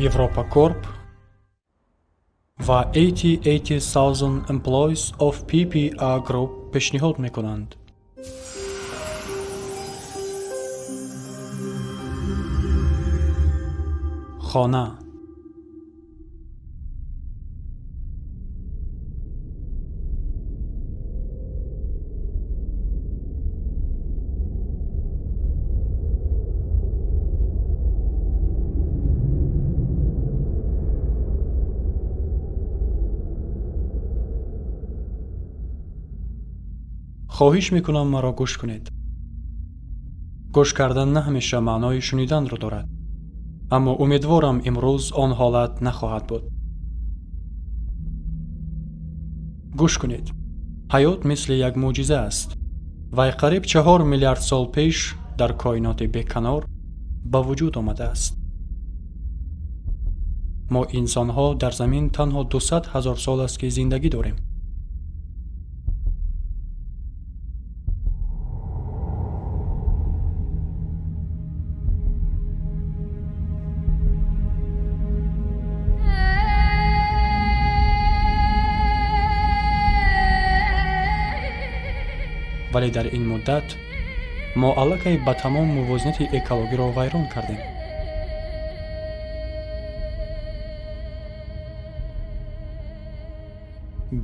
Европа Corp و 80,000 employees of PPR Group پیشنهاد میکنند. خانه خواهش میکنم مرا گوش کنید. گوش کردن نه همیشه معنای شنیدن را دارد، اما امیدوارم امروز آن حالت نخواهد بود. گوش کنید. حیات مثل یک معجزه است و قریب 4 میلیارد سال پیش در کائنات بیکنار به وجود آمده است. ما انسان‌ها در زمین تنها 200,000 سال است که زندگی داریم. ولی در این مدت ما الکی به تمام موازنت اکولوژی را ویران کردیم.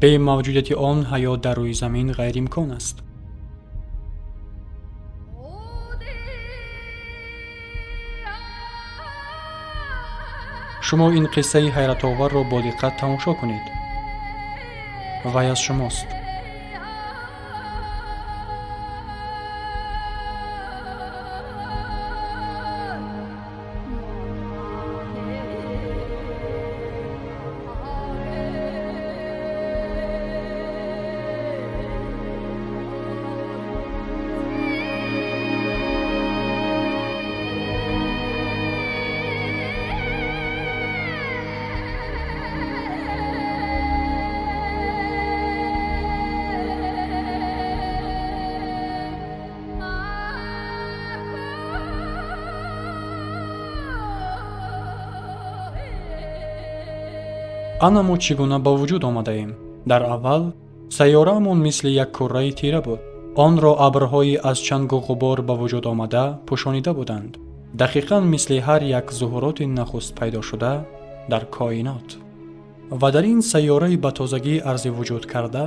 به موجودیت آن حیات در روی زمین غیر امکان است. شما این قصه حیرت آور را با دقت تماشا کنید. وی از شماست. ана мо чӣ гуна ба вуҷуд омадаем? Дар аввал сайёраамон мисли як курраи тира буд. онро абрҳои аз чангу ғубор ба вуҷуд омада пӯшонида буданд, дақиқан мисли ҳар як зуҳуроти нахуст пайдошуда дар коинот. ва дар ин сайёраи ба тозагӣ арзи вуҷуд карда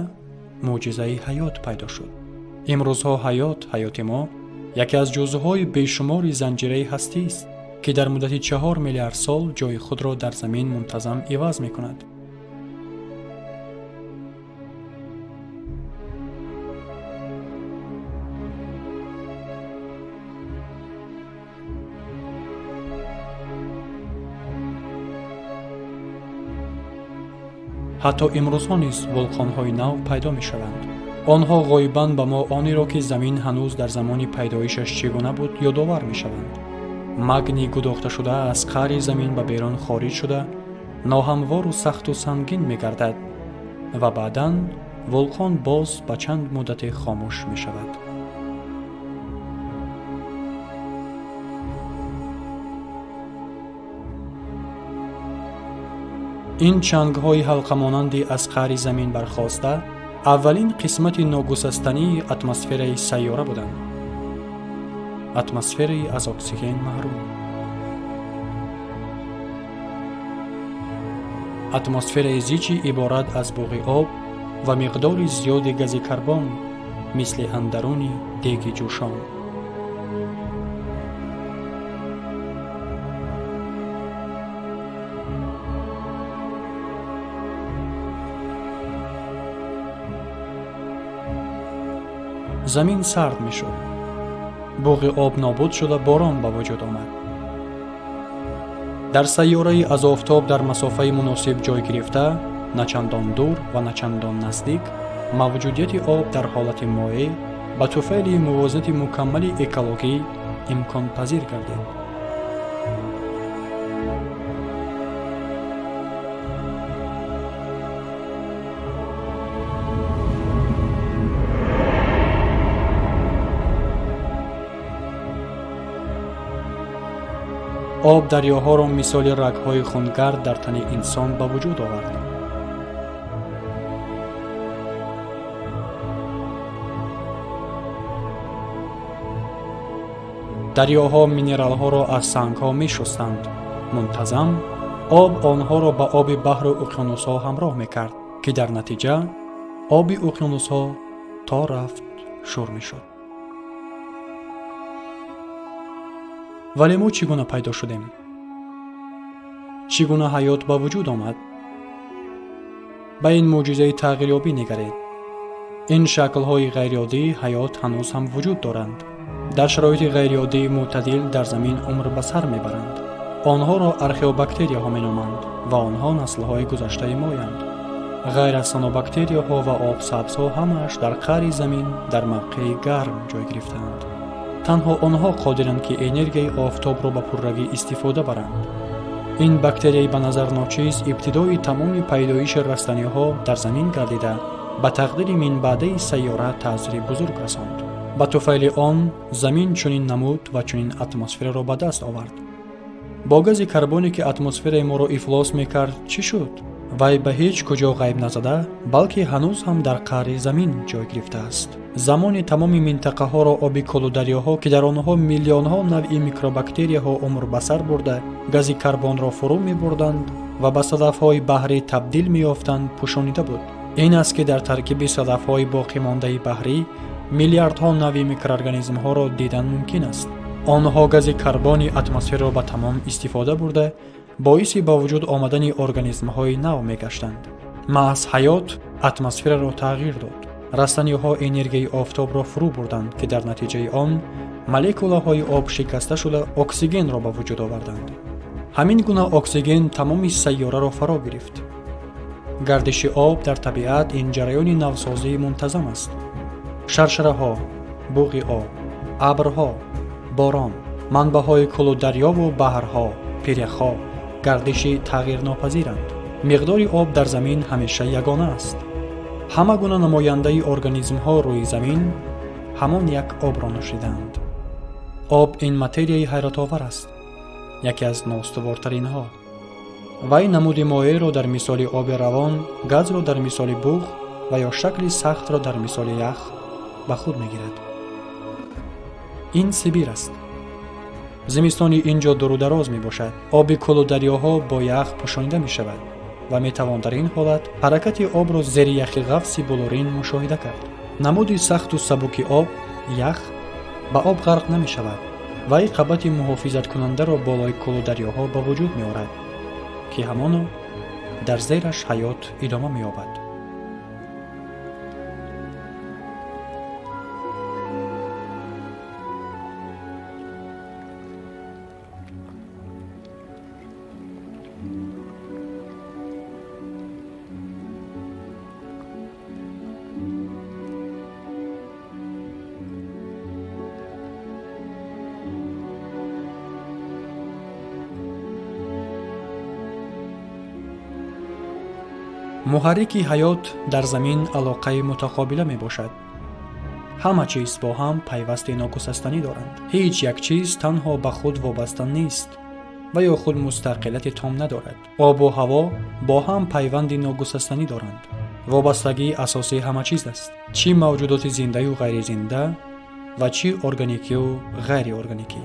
мӯъҷизаи ҳаёт пайдо шуд. имрӯзҳо ҳаёти мо яке аз ҷузъҳои бешумори занҷираи ҳастист که در مدت 4 میلیارد سال جای خود را در زمین منتظم عوض می کند. حتی امروز ها نیز ولکان های نو پیدا می شوند. آنها غایباً به ما آنی را که زمین هنوز در زمان پیدایشش چگونه بود یادآور می شوند. магни гудохта шуда аз қаъри замин ба берун хориҷ шуда ноҳамвору сахту сангин мегардад ва баъдан вулқон боз ба чанд муддате хомӯш мешавад. ин чангҳои ҳалқамонанди аз қаъри замин бархоста аввалин қисмати ногусастании атмосфераи сайёра буданд. атмосфераи аз оксиген маҳрум. атмосфераи зичи иборат аз буғи об ва миқдори зиёди гази карбон мисли андаруни деги ҷӯшон. замин сард мешуд. буғи об нобуд шуда борон ба вуҷуд омад. дар сайёраи аз офтоб дар масофаи муносиб ҷой гирифта, на чандон дур ва на чандон наздик, мавҷудияти об дар ҳолати моеъ ба туфайли мувозинати мукаммали экологӣ имконпазир гардид. об дарёҳоро мисоли рагҳои хунгард дар тани инсон ба вуҷуд овард. дарёҳо минералҳоро аз сангҳо мешустанд. мунтазам об онҳоро ба оби баҳру уқёнусҳо ҳамроҳ мекард, ки дар натиҷа оби уқёнусҳо то рафт шур мешуд. вале мо чӣ гуна пайдо шудем? чӣ гуна ҳаёт ба вуҷуд омад? ба ин мӯъҷизаи тағйирёбӣ niгаред. ин шаклҳои ғайриоддӣ ҳаёт ҳанӯз ҳам вуҷуд доранд. дар шароити ғайриоддии мӯътадил дар замин умр ба сар мебаранд. онҳоро археобактерияҳо меноманд ва онҳо наслҳои гузаштаи моянд. ғайр аз санобактерияҳо ва обсабзҳо ҳамааш дар қаъри замин дар мавқеи гарм ҷой гирифтаанд. танҳо онҳо қодиранд ки энергияи офтобро ба пурравӣ истифода баранд. ин бактерияи ба назар ночиз ибтидои тамоми пайдоиши растаниҳо дар замин гардида ба тақдири минбаъдаи сайёра таъсири бузург расонд. ба туфайли он замин чунин намуд ва чунин атмосфераро ба даст овард. бо гази карбоне ки атмосфераи моро ифлос мекард чӣ шуд? вай ба ҳеҷ куҷо ғайб назада, балки ҳанӯз ҳам дар қаъри замин ҷой гирифтааст. замони тамоми минтақаҳоро оби колударёҳо ки дар онҳо миллионҳо навъи микробактерияҳо умр ба сар бурда, гази карбонро фурӯ мебурданд ва ба садафҳои баҳрӣ табдил меёфтанд, пӯшонида буд. ин аст ки дар таркиби садафҳои боқимондаи баҳрӣ миллиардҳо навъи микроорганизмҳоро дидан мумкин аст. онҳо гази карбони атмосфераро ба тамом истифода бурда, боиси ба вуҷуд омадани организмҳои нав мегаштанд. маҳз ҳаёт атмосфераро тағйир дод. растаниҳо энергияи офтобро фурӯ бурданд, ки дар натиҷаи он молекулаҳои об шикаста шуда оксигенро ба вуҷуд оварданд. ҳамин гуна оксиген тамоми сайёраро фаро гирифт. гардиши об дар табиат ин ҷараёни навсозии мунтазам аст. шаршараҳо, буғи об, абрҳо, борон, манбаъҳои кулудариёву баҳрҳо, пиряхҳо гардиши тағйирнопазиранд. миқдори об дар замин ҳамеша ягона аст. ҳама гуна намояндаи организмҳо рӯи замин ҳамон як обро нӯшиданд. об ин материяи ҳайратовар аст, яке аз ноустувортаринҳо. вай намуди моеъро дар мисоли оби равон, газро дар мисоли буғ ва ё шакли сахтро дар мисоли ях ба худ мегирад. ин сибир аст. зимистони ин ҷо дурудароз мебошад. оби кулударёҳо бо ях пӯшонида мешавад ва метавон дар ин ҳолат ҳаракати обро зери яхи ғафси булурин мушоҳида кард. намуди сахту сабуки об, ях, ба об ғарқ намешавад. вай қабати муҳофизаткунандаро болои кулударёҳо ба вуҷуд меорад, ки ҳамоно дар зераш ҳаёт идома меёбад. муҳаррики ҳаёт дар замин алоқаи мутақобила мебошад. ҳама чиз бо ҳам пайвасти ногусастанӣ доранд. ҳеҷ як чиз танҳо ба худ вобаста нест ва ё худ мустақилияти том надорад. обу ҳаво бо ҳам пайванди ногусастанӣ доранд. вобастагии асосии ҳама чиз аст. чӣ мавҷудоти зиндаю ғайризинда ва чӣ органикию ғайриорганикӣ.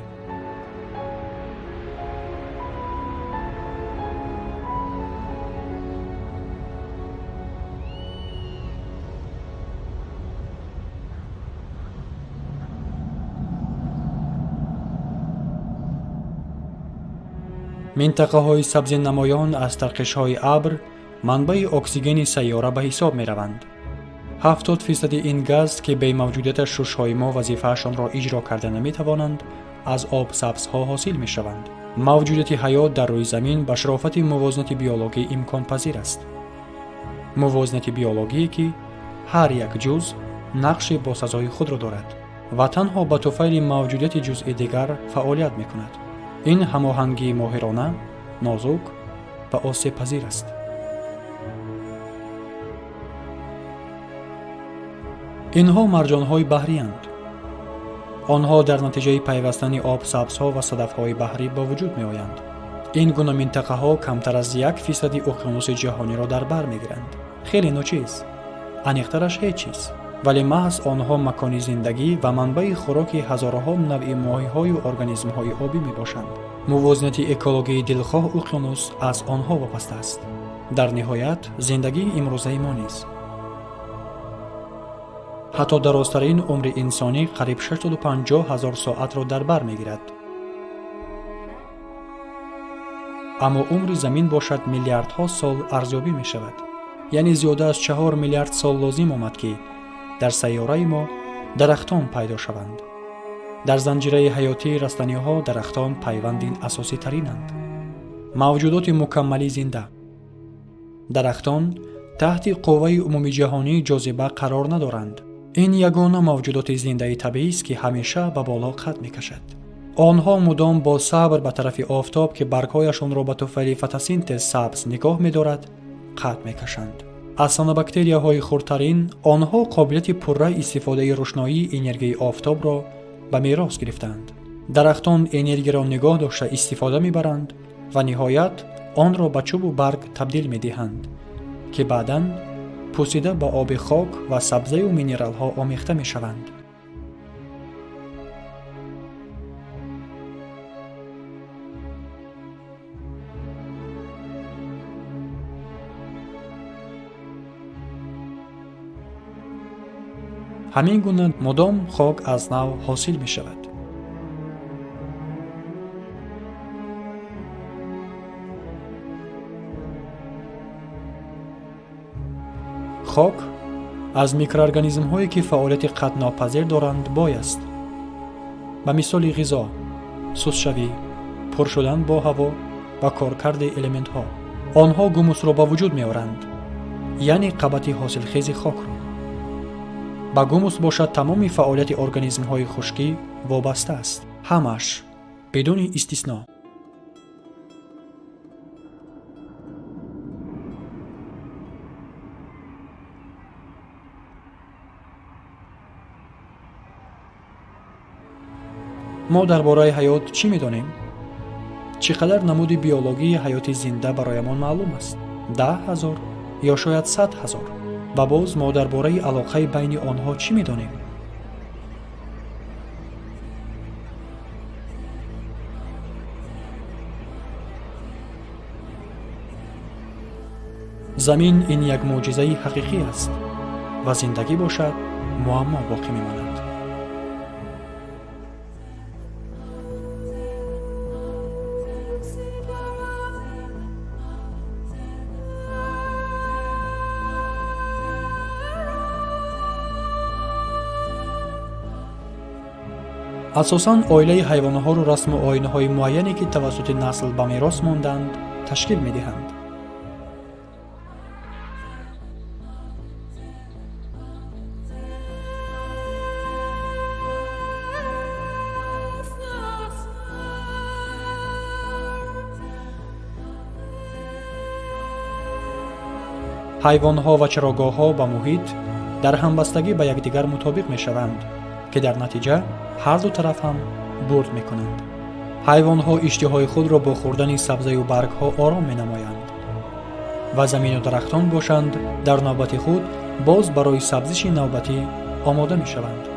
минтақаҳои сабзи намоён аз тарқишҳои абр манбаи оксигени сайёра ба ҳисоб мераванд. 70% ин газ, ки бе мавҷудияташ шушҳои мо вазифаашонро иҷро карда наметавонанд, аз обсабзҳо ҳосил мешаванд. мавҷудияти ҳаёт дар рӯи замин ба шарофати мувозинати биологӣ имконпазир аст. мувозинати биологие ки ҳар як ҷуз нақши босазои худро дорад ва танҳо ба туфайли мавҷудияти ҷузъи дигар фаъолият мекунад. ин ҳамоҳангии моҳирона, нозук ва осебпазир аст. инҳо марҷонҳои баҳриянд. آنها در نتیجه پیوستن آبسبزها و صدفهای بحری به وجود می آیند. این گونه منطقه ها کمتر از 1% اقیانوس جهانی را در بر می گیرند. خیلی نوچیز، انیقترش هیچ چیز، ولی محض آنها مکان زندگی و منبع خوراک هزارها نوع ماهی‌های و ارگانیسم‌های آبی میباشند. موازنه اکولوژی دلخواه اقیانوس از آنها وابسته است. در نهایت زندگی امروزه ما نیز. حتی درازترین عمر انسانی قریب 650,000 ساعت را در بر میگیرد. اما عمر زمین باشد میلیاردها سال ارزیابی می شود. یعنی زیاده از 4 میلیارد سال لازم آمد که در سیاره ما درختان پیدا شوند. در زنجیره حیاتی رستنی ها درختان پیوند اساسی ترینند. موجودات مکملی زنده. درختان تحت قوه عمومی جهانی جاذبه قرار ندارند. این یگانه موجودات زنده طبیعی است که همیشه به بالا قد می کشد. آنها مدام با صبر به طرف آفتاب که برگهایشان را به طفیل فتوسنتز سبز نگاه می دارد قد می کشند. از سیانوباکتریاهای خردترین آنها قابلیت پررأی استفاده روشنایی انرژی آفتاب را به میراث گرفتند. درختان انرژی را نگاه داشته استفاده می برند و نهایت آن را به چوب و برگ تبدیل می دهند که بعداً پوسیده به آب خاک و سبزه و مینرال ها آمیخته می شوند. همین گونه مدام خاک از نو حاصل می شود. خاک از میکروارگانیسم هایی که فعالیت قطع ناپذیر دارند بایست. به مثال غذا، سوزشوی، پر شدن با هوا و کارکرد الیمنت ها. آنها گوموس را به وجود می آورند. یعنی قبط حاصل خیز خاک را. با گوموس باشد تمام فعالیت ارگانیسم های خشکی وابسته است. همش بدون استثنا. ما درباره حیات چی می‌دانیم؟ چقدر نمود بیولوژی حیات زنده برایمان معلوم است؟ 10,000 یا شاید 100,000. و باز ما درباره علاقه بین آنها چی می‌دانیم؟ زمین این یک معجزه حقیقی است و زندگی باشد معما باقی می‌ماند. اساساً عائله حیوان‌ها را رسم و آیین‌های معینی که توسط نسل به میراث ماندند تشکیل می‌دهند. حیوان‌ها و چراگاه‌ها با محیط در همبستگی به یکدیگر مطابق می‌شوند که در نتیجه هر دو طرف هم برد می‌کنند. حیوان‌ها اشتهای خود را با خوردن سبزه و برگ‌ها آرام می‌نمایند و زمین و درختان باشند در نوبت خود باز برای سبزش نوبتی آماده می‌شوند.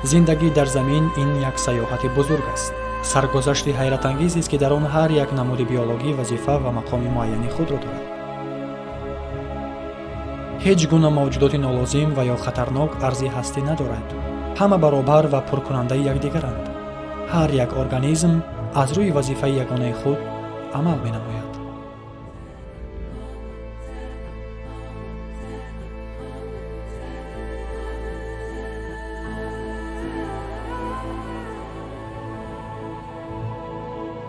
زندگی در زمین این یک سیاحت بزرگ است. سرگذشت حیرت انگیزی است که در آن هر یک نمود بیولوژی وظیفه و مقام معینی خود را دارد. هیچ گونه موجودات نالازم و یا خطرناک ارزی هستی ندارد. همه برابر و پرکننده یکدیگرند. هر یک ارگانیسم از روی وظیفه یگانه خود عمل می‌نماید.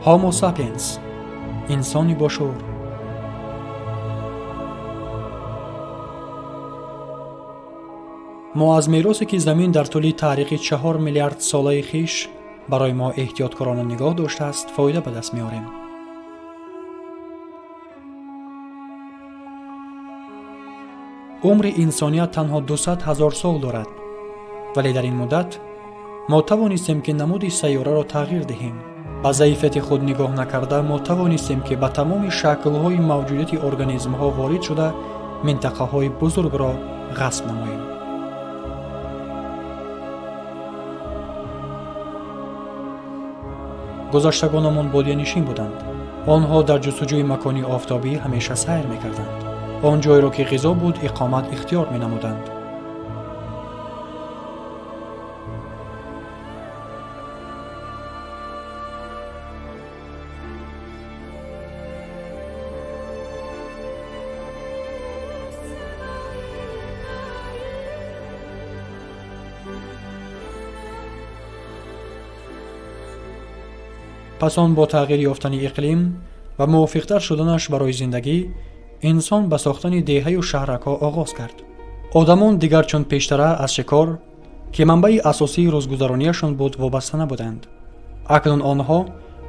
هومو ساپینس، انسانی با شعور. ما از میراثی که زمین در طول تاریخ 4 میلیارد ساله خویش برای ما احتیاطکارانه نگاه داشته است فایده به دست میاریم. عمر انسانیت تنها 200,000 سال دارد، ولی در این مدت ما توانستیم که نمود سیاره را تغییر دهیم. با ظرفیت خود نگاه نکرده ما توانستیم که به تمام شکل‌های موجودیت ارگانیسم‌ها وارد شده منطقه‌های بزرگ را غصب نماییم. گذشتگانمان بادیه‌نشین بودند. آنها در جستجوی مکانی آفتابی همیشه سیر می‌کردند. آن جایی را که غذا بود اقامت اختیار می‌نمودند. پس آن با تغییر یافتن اقلیم و موافق‌تر شدنش برای زندگی، انسان به ساختن دهه و شهرک‌ها آغاز کرد. آدمان دیگر چون پیشتر از شکار که منبع اساسی روزگذرانیشان بود وابسته نبودند. اکنون آنها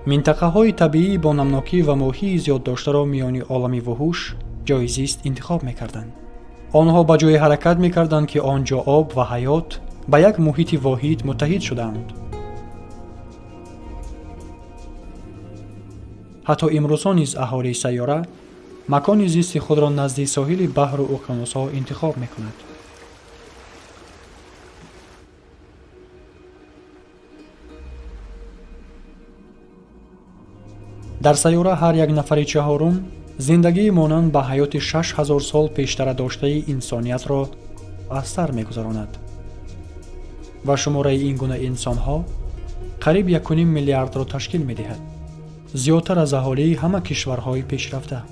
منطقه‌های طبیعی با نمناکی و ماهی زیاد داشته را میان عالم وحوش جای زیست انتخاب می‌کردند. آنها به جای حرکت می‌کردند که آنجا آب و حیات به یک محیط واحد متحد شدند. حتی امروزها نیز اهالی سیاره مکان زیست خود را نزدیک ساحل بحر و اقیانوس‌ها انتخاب می‌کند. در سیاره هر یک نفر چهارم زندگی مانند به حیات 6,000 سال پیشتر داشته انسانیت را از سر می‌گذراند و شماره این گونه انسان‌ها قریب 1.5 میلیارد را تشکیل می‌دهد. زیادتر از اهالی همه کشورهای پیشرفته.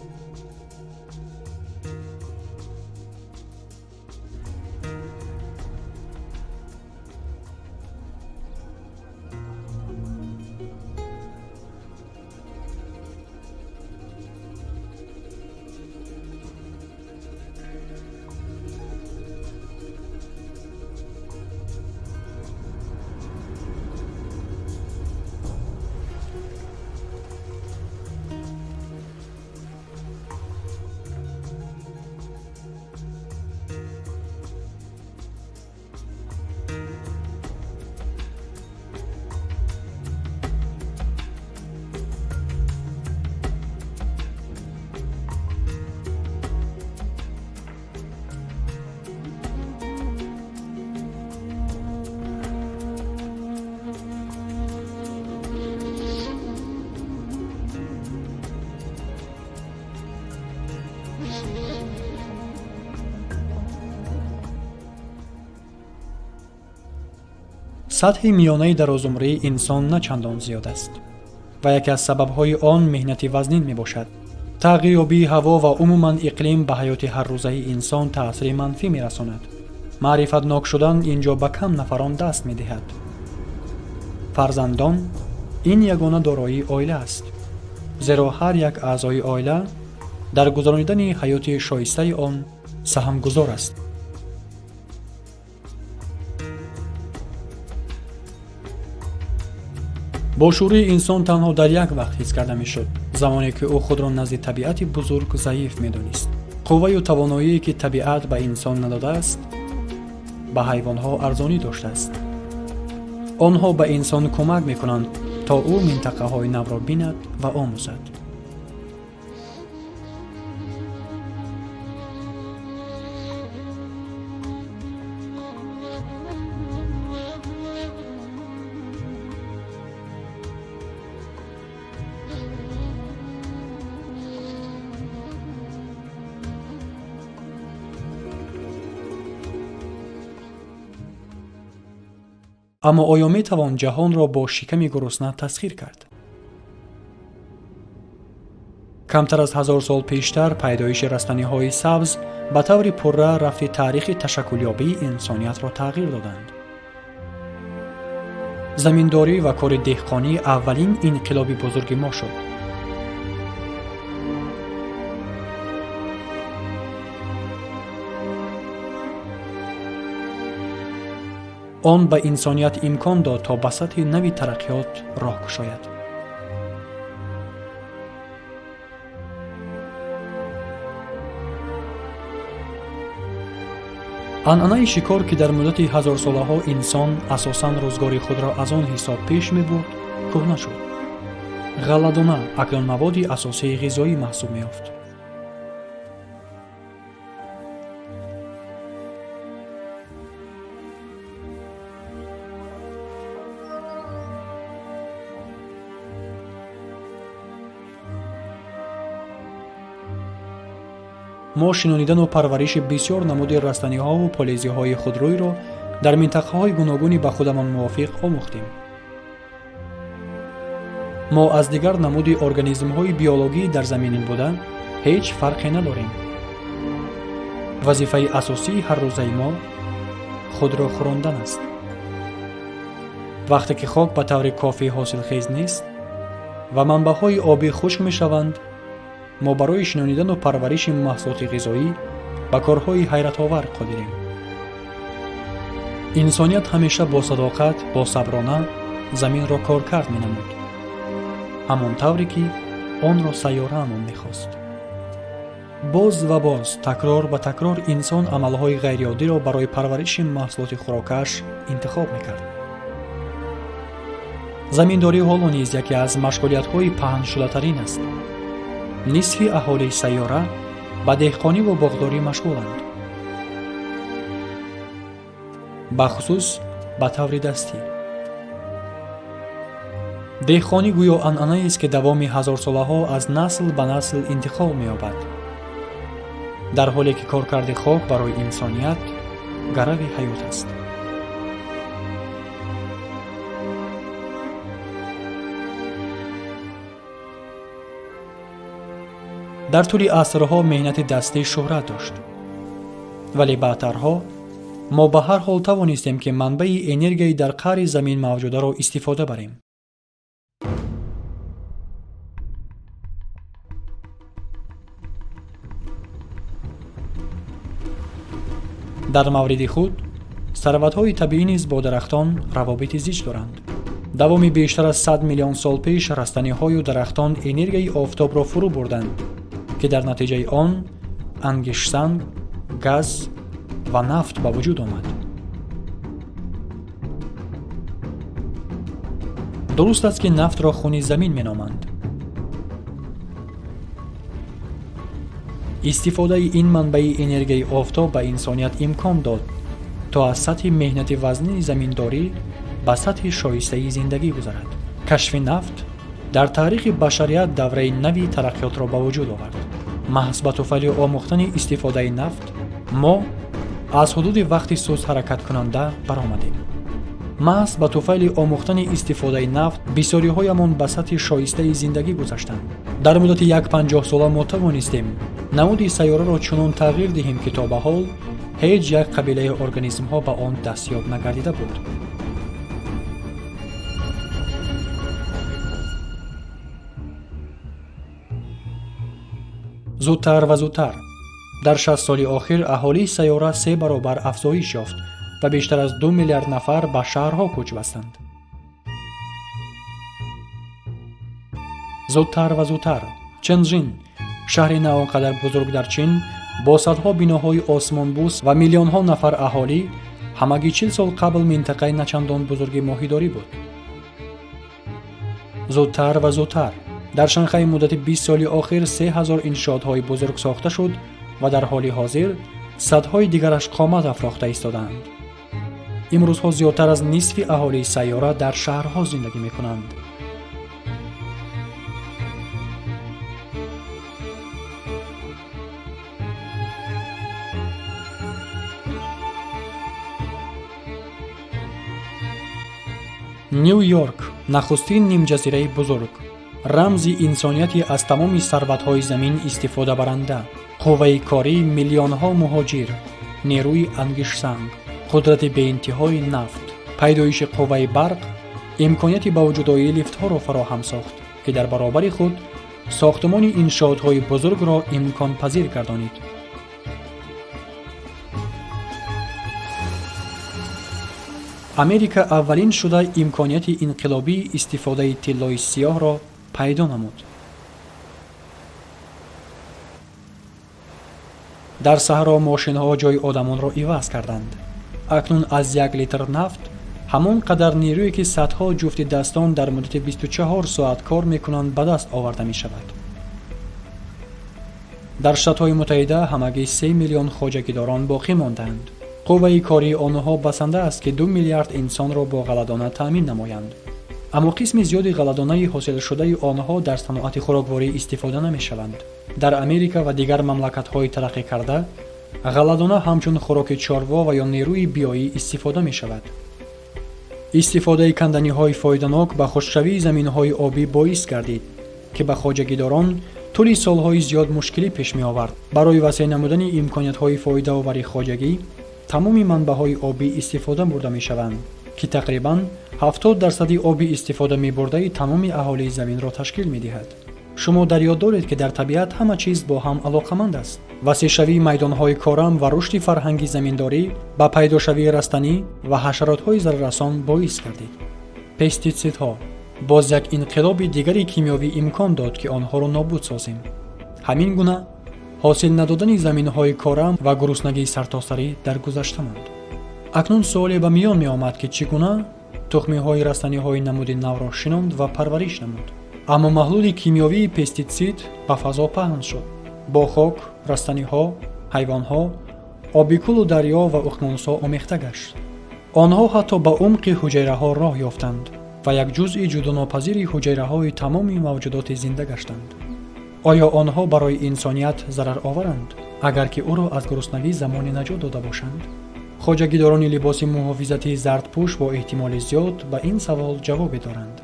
سطح میانه درازعمری انسان نه چندان زیاد است و یکی از سبب‌های آن مهنت وزنین میباشد. تغییریابی هوا و عموماً اقلیم به حیات هر روزه انسان تأثیر منفی میرساند. معرفت ناک شدن اینجا به کم نفران دست میدهد. فرزندان این یگانه دارایی عائله است، زیرا هر یک اعضای عائله در گذراندن حیات شایسته آن سهمگذار است. با شعوری انسان تنها در یک وقت حس کرده می شد، زمانی که او خود را نزد طبیعت بزرگ ضعیف می دانست. قوه و توانایی که طبیعت به انسان نداده است به حیوانها ارزانی داشته است. آنها به انسان کمک می کنند تا او منطقه های نو را بیند و آموزد. اما آیا می توان جهان را با شکم گرسنه تسخیر کرد؟ کمتر از 1000 سال پیشتر پیدایش رستنی‌های سبز به طور پرره رفت تاریخ تشکلیابی انسانیت را تغییر دادند. заминдорӣ ва кори деҳқонӣ аввалин инқилоби бузурги мо шуд. он ба инсоният имкон дод то ба сатҳи нави тараққиёт роҳ кушояд. анъанаи шикор, ки дар муддати ҳазорсолаҳо инсон асосан рӯзгори худро аз он ҳисоб пеш мебурд, кӯҳна шуд. ғалладона акнун маводи асосии ғизоӣ маҳсуб меёфт. мо шинонидану парвариши бисёр намуди растаниҳову полезиҳои худрӯйро дар минтақаҳои гуногуни ба худамон мувофиқ омӯхтем. мо аз дигар намуди организмҳои биологӣ дар замин буда ҳеҷ фарқе надорем. вазифаи асосии ҳаррӯзаи мо худро хӯрондан аст. вақте ки хок ба таври кофӣ ҳосилхез нест ва манбаъҳои обӣ хушк мешаванд, мо барои шинонидану парвариши маҳсулоти ғизоӣ ба корҳои ҳайратовар қодирем. инсоният ҳамеша бо садоқат, бо саброна заминро коркард менамуд, ҳамон тавре ки онро сайёраамон мехост. боз ва боз, такрор ба такрор инсон амалҳои ғайриоддиро барои парвариши маҳсулоти хӯрокааш интихоб мекард. заминдорӣ ҳоло низ яке аз машғулиятҳои паҳншудатарин аст. нисфи аҳолии сайёра ба деҳқониву боғдорӣ машғуланд, бахусус ба таври дастӣ. деҳқонӣ гӯё анъанаест ки давоми ҳазорсолаҳо аз насл ба насл интиқол меёбад, дар ҳоле ки коркарди хок барои инсоният гарави ҳаёт аст. дар тӯли асрҳо меҳнати дастӣ шӯҳрат дошт, вале баъдтарҳо мо ба ҳар ҳол тавонистем ки манбаи энергияи дар қаъри замин мавҷударо истифода барем. дар мавриди худ сарватҳои табиӣ низ бо дарахтон равобити зич доранд. давоми бештар аз 100 миллион сол пеш растаниҳою дарахтон энергияи офтобро фурӯ бурданд, ки дар натиҷаи он ангишсанг, газ ва нафт ба вуҷуд омад. дуруст аст ки нафтро хуни замин меноманд. истифодаи ин манбаи энергияи офтоб ба инсоният имкон дод то аз сатҳи меҳнати вазнини заминдорӣ ба сатҳи шоистаи зиндагӣ гузарад. кашфи нафт дар таърихи башарият давраи нави тараққиётро ба вуҷуд овард. маҳз ба туфайли омӯхтани истифодаи нафт мо аз ҳудуди вақти суст ҳаракаткунанда баромадем. маҳз ба туфайли омӯхтани истифодаи нафт бисёриҳоямон ба сатҳи шоистаи зиндагӣ гузаштанд. дар муддати 50 мо тавонистем намуди сайёраро чунон тағйир диҳем ки то ба ҳол ҳеҷ як қабилаи организмҳо ба он дастёб нагардида буд. зудтар ва зудтар дар 60 соли охир аҳолии сайёра 3 баробар афзоиш ёфт ва бештар аз 2 миллиард нафар ба шаҳрҳо кӯч бастанд. зудтар ва зудтар чэнжин, шаҳри на он қадар бузург дар чин, бо садҳо биноҳои осмонбӯс ва миллионҳо нафар аҳолӣ, ҳамагӣ 40 сол қабл минтақаи начандон бузурги моҳидорӣ буд. зудтар ва зудтар дар шанхай муддати 20 соли охир 3000 иншоотҳои бузург сохта шуд ва дар ҳоли ҳозир садҳои дигараш қомат афрохта истодаанд. имрӯзҳо зиёдтар аз нисфи аҳолии сайёра дар шаҳрҳо зиндагӣ мекунанд. нью йорк, нахустин нимҷазираи бузург, рамзи инсонияти аз тамоми сарватҳои замин истифода баранда, қувваи кории миллионҳо муҳоҷир, нерӯи ангишсанг, қудрати беинтиҳои нафт, пайдоиши қувваи барқ имконияти ба вуҷудоии лифтҳоро фароҳам сохт, ки дар баробари худ сохтмони иншоотҳои бузургро имконпазир гардонид. америка аввалин шуда имконияти инқилобии истифодаи тиллои сиёҳро пайдо намуд. дар саҳро мошинҳо ҷойи одамонро иваз карданд. акнун аз 1 литр нафт ҳамон қадар нерӯе ки садҳо ҷуфти дастон дар муддати 24 соат кор мекунанд ба даст оварда мешавад. дар Штатҳои Муттаҳида ҳамагӣ 3 миллион хоҷагидорон боқӣ мондаанд. қувваи кории онҳо басанда аст ки 2 миллиард инсонро бо ғалладона таъмин намоянд. аммо қисми зиёди ғалладонаи ҳосилшудаи онҳо дар саноати хӯрокворӣ истифода намешаванд. дар Америка ва дигар мамлакатҳои тараққикарда ғалладона ҳамчун хӯроки чорво ва ё нерӯи биоӣ истифода мешавад. истифодаи канданиҳои фоиданок ба хушкшавии заминҳои обӣ боис гардид, ки ба хоҷагидорон тӯли солҳои зиёд мушкилӣ пеш меовард. барои васеъ намудани имкониятҳои фоидаовари хоҷагӣ тамоми манбаъҳои обӣ истифода бурда мешаванд, ки тақрибан 70% оби истифода мебурдаи тамоми аҳолии заминро ташкил медиҳад. шумо дар ёд доред ки дар табиат ҳама чиз бо ҳам алоқаманд аст. васеъшавии майдонҳои корам ва рушди фарҳанги заминдорӣ ба пайдошавии растанӣ ва ҳашаротҳои зараррасон боис гардид. пеститсидҳо боз як инқилоби дигари кимиёвӣ имкон дод ки онҳоро нобуд созем. ҳамин гуна ҳосил надодани заминҳои корам ва гуруснагии сартосарӣ дар гузашта монд. акнун суоле ба миён меомад ки чӣ гуна тухмиҳои растаниҳои намуди навро шинонд ва парвариш намуд. аммо маҳлули кимиёвии пеститсид ба фазо паҳн шуд. бо хок, растаниҳо, ҳайвонҳо, обикулу дарё ва уқёнусҳо омехта гашт. онҳо ҳатто ба умқи ҳуҷайраҳо роҳ ёфтанд ва як ҷузъи ҷудонопазири ҳуҷайраҳои тамоми мавҷудоти зинда гаштанд. оё онҳо барои инсоният зарароваранд, агар ки ӯро аз гуруснагӣ замоне наҷот дода бошанд? хоҷагидорони либоси муҳофизати зардпӯш бо эҳтимоли зиёд ба ин савол ҷавобе доранд.